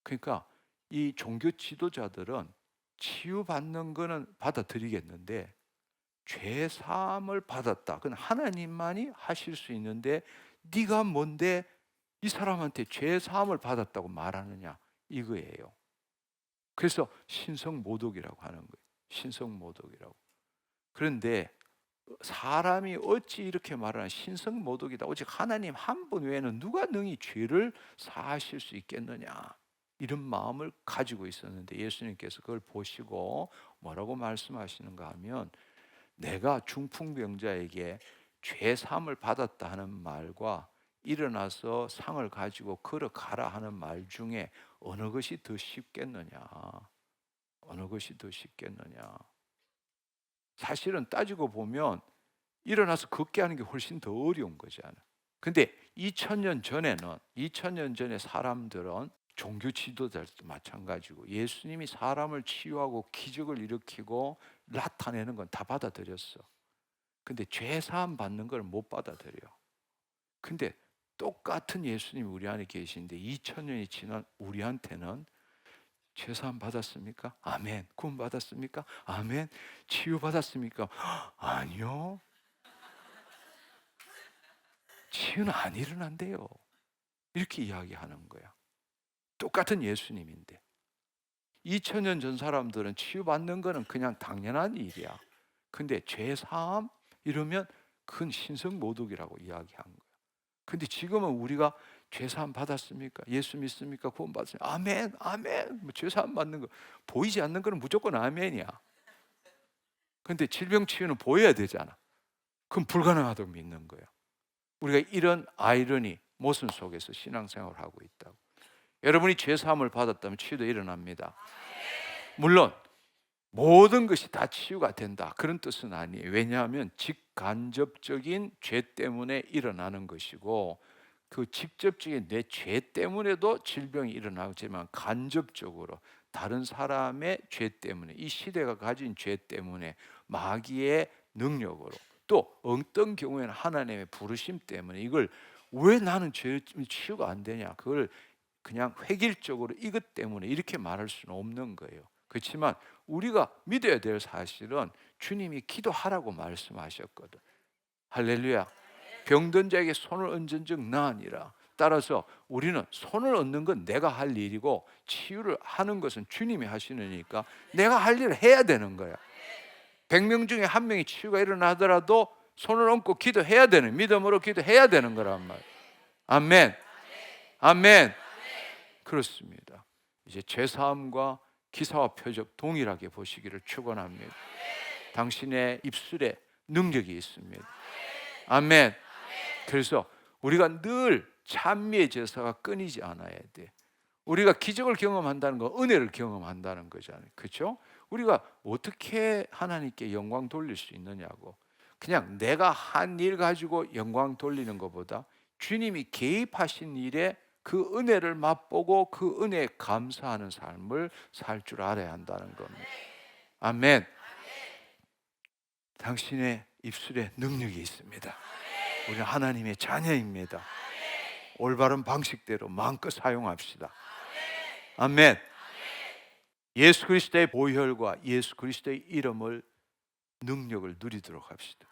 그러니까 이 종교 지도자들은 치유받는 거는 받아들이겠는데 죄 사함을 받았다. 그건 하나님만이 하실 수 있는데 네가 뭔데 이 사람한테 죄 사함을 받았다고 말하느냐 이거예요. 그래서 신성모독이라고 하는 거예요. 신성모독이라고. 그런데 사람이 어찌 이렇게 말하나 신성모독이다. 오직 하나님 한 분 외에는 누가 능히 죄를 사하실 수 있겠느냐. 이런 마음을 가지고 있었는데 예수님께서 그걸 보시고 뭐라고 말씀하시는가 하면 내가 중풍병자에게 죄 사함을 받았다 하는 말과 일어나서 상을 가지고 걸어가라 하는 말 중에 어느 것이 더 쉽겠느냐. 어느 것이 더 쉽겠느냐. 사실은 따지고 보면 일어나서 걷게 하는 게 훨씬 더 어려운 거잖아. 근데 2000년 전에 사람들은 종교 지도자들도 마찬가지고 예수님이 사람을 치유하고 기적을 일으키고 나타내는 건 다 받아들였어. 근데 죄 사함 받는 걸 못 받아들여. 근데 똑같은 예수님이 우리 안에 계신데 2000년이 지난 우리한테는 죄 사함 받았습니까? 아멘. 구원 받았습니까? 아멘. 치유 받았습니까? 아니요. 치유는 안 일어난대요. 이렇게 이야기하는 거야. 똑같은 예수님인데 2000년 전 사람들은 치유받는 거는 그냥 당연한 일이야. 근데 죄 사함 이러면 그건 신성모독이라고 이야기한 거야. 근데 지금은 우리가 죄 사함 받았습니까? 예수 믿습니까? 구원 받습니까? 아멘, 아멘. 뭐 죄 사함 받는 거 보이지 않는 거는 무조건 아멘이야. 근데 질병 치유는 보여야 되잖아. 그럼 불가능하다고 믿는 거야. 우리가 이런 아이러니 모순 속에서 신앙생활을 하고 있다고. 여러분이 죄 사함을 받았다면 치유도 일어납니다. 물론 모든 것이 다 치유가 된다 그런 뜻은 아니에요. 왜냐하면 직간접적인 죄 때문에 일어나는 것이고 그 직접적인 내 죄 때문에도 질병이 일어나지만 간접적으로 다른 사람의 죄 때문에 이 시대가 가진 죄 때문에 마귀의 능력으로, 또 어떤 경우에는 하나님의 부르심 때문에 이걸 왜 나는 죄 치유가 안 되냐, 그걸 그냥 획일적으로 이것 때문에 이렇게 말할 수는 없는 거예요. 그렇지만 우리가 믿어야 될 사실은 주님이 기도하라고 말씀하셨거든. 할렐루야. 병든 자에게 손을 얹은 즉 나으니라. 따라서 우리는 손을 얹는 건 내가 할 일이고, 치유를 하는 것은 주님이 하시는 일이니까 내가 할 일을 해야 되는 거야. 100명 중에 한 명이 치유가 일어나더라도 손을 얹고 기도해야 되는, 믿음으로 기도해야 되는 거란 말이에요. 아멘. 아멘. 그렇습니다. 이제 죄사함과 기사와 표적 동일하게 보시기를 축원합니다. 당신의 입술에 능력이 있습니다. 아멘. 그래서 우리가 늘 찬미의 제사가 끊이지 않아야 돼. 우리가 기적을 경험한다는 건 은혜를 경험한다는 거잖아요. 그렇죠? 우리가 어떻게 하나님께 영광 돌릴 수 있느냐고. 그냥 내가 한 일 가지고 영광 돌리는 것보다 주님이 개입하신 일에 그 은혜를 맛보고 그 은혜에 감사하는 삶을 살 줄 알아야 한다는 겁니다. 아멘. 당신의 입술에 능력이 있습니다. 우리는 하나님의 자녀입니다. 올바른 방식대로 마음껏 사용합시다. 아멘. 예수 그리스도의 보혈과 예수 그리스도의 이름을, 능력을 누리도록 합시다.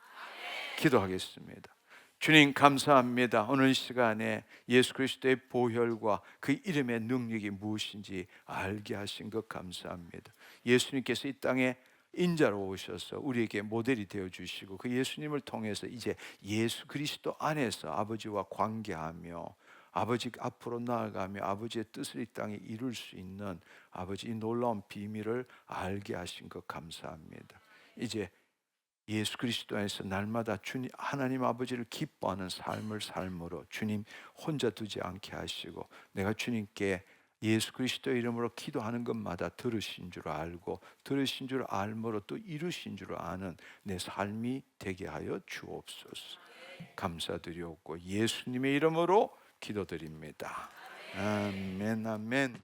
기도하겠습니다. 주님 감사합니다. 오늘 시간에 예수 그리스도의 보혈과 그 이름의 능력이 무엇인지 알게 하신 것 감사합니다. 예수님께서 이 땅에 인자로 오셔서 우리에게 모델이 되어 주시고, 그 예수님을 통해서 이제 예수 그리스도 안에서 아버지와 관계하며 아버지 앞으로 나아가며 아버지의 뜻을 이 땅에 이룰 수 있는 아버지 이 놀라운 비밀을 알게 하신 것 감사합니다. 이제 예수 그리스도 안에서 날마다 주님 하나님 아버지를 기뻐하는 삶을 삶으로 주님 혼자 두지 않게 하시고, 내가 주님께 예수 그리스도의 이름으로 기도하는 것마다 들으신 줄 알고, 들으신 줄 알므로 또 이루신 줄 아는 내 삶이 되게 하여 주옵소서. 감사드리옵고 예수님의 이름으로 기도드립니다. 아멘. 아멘.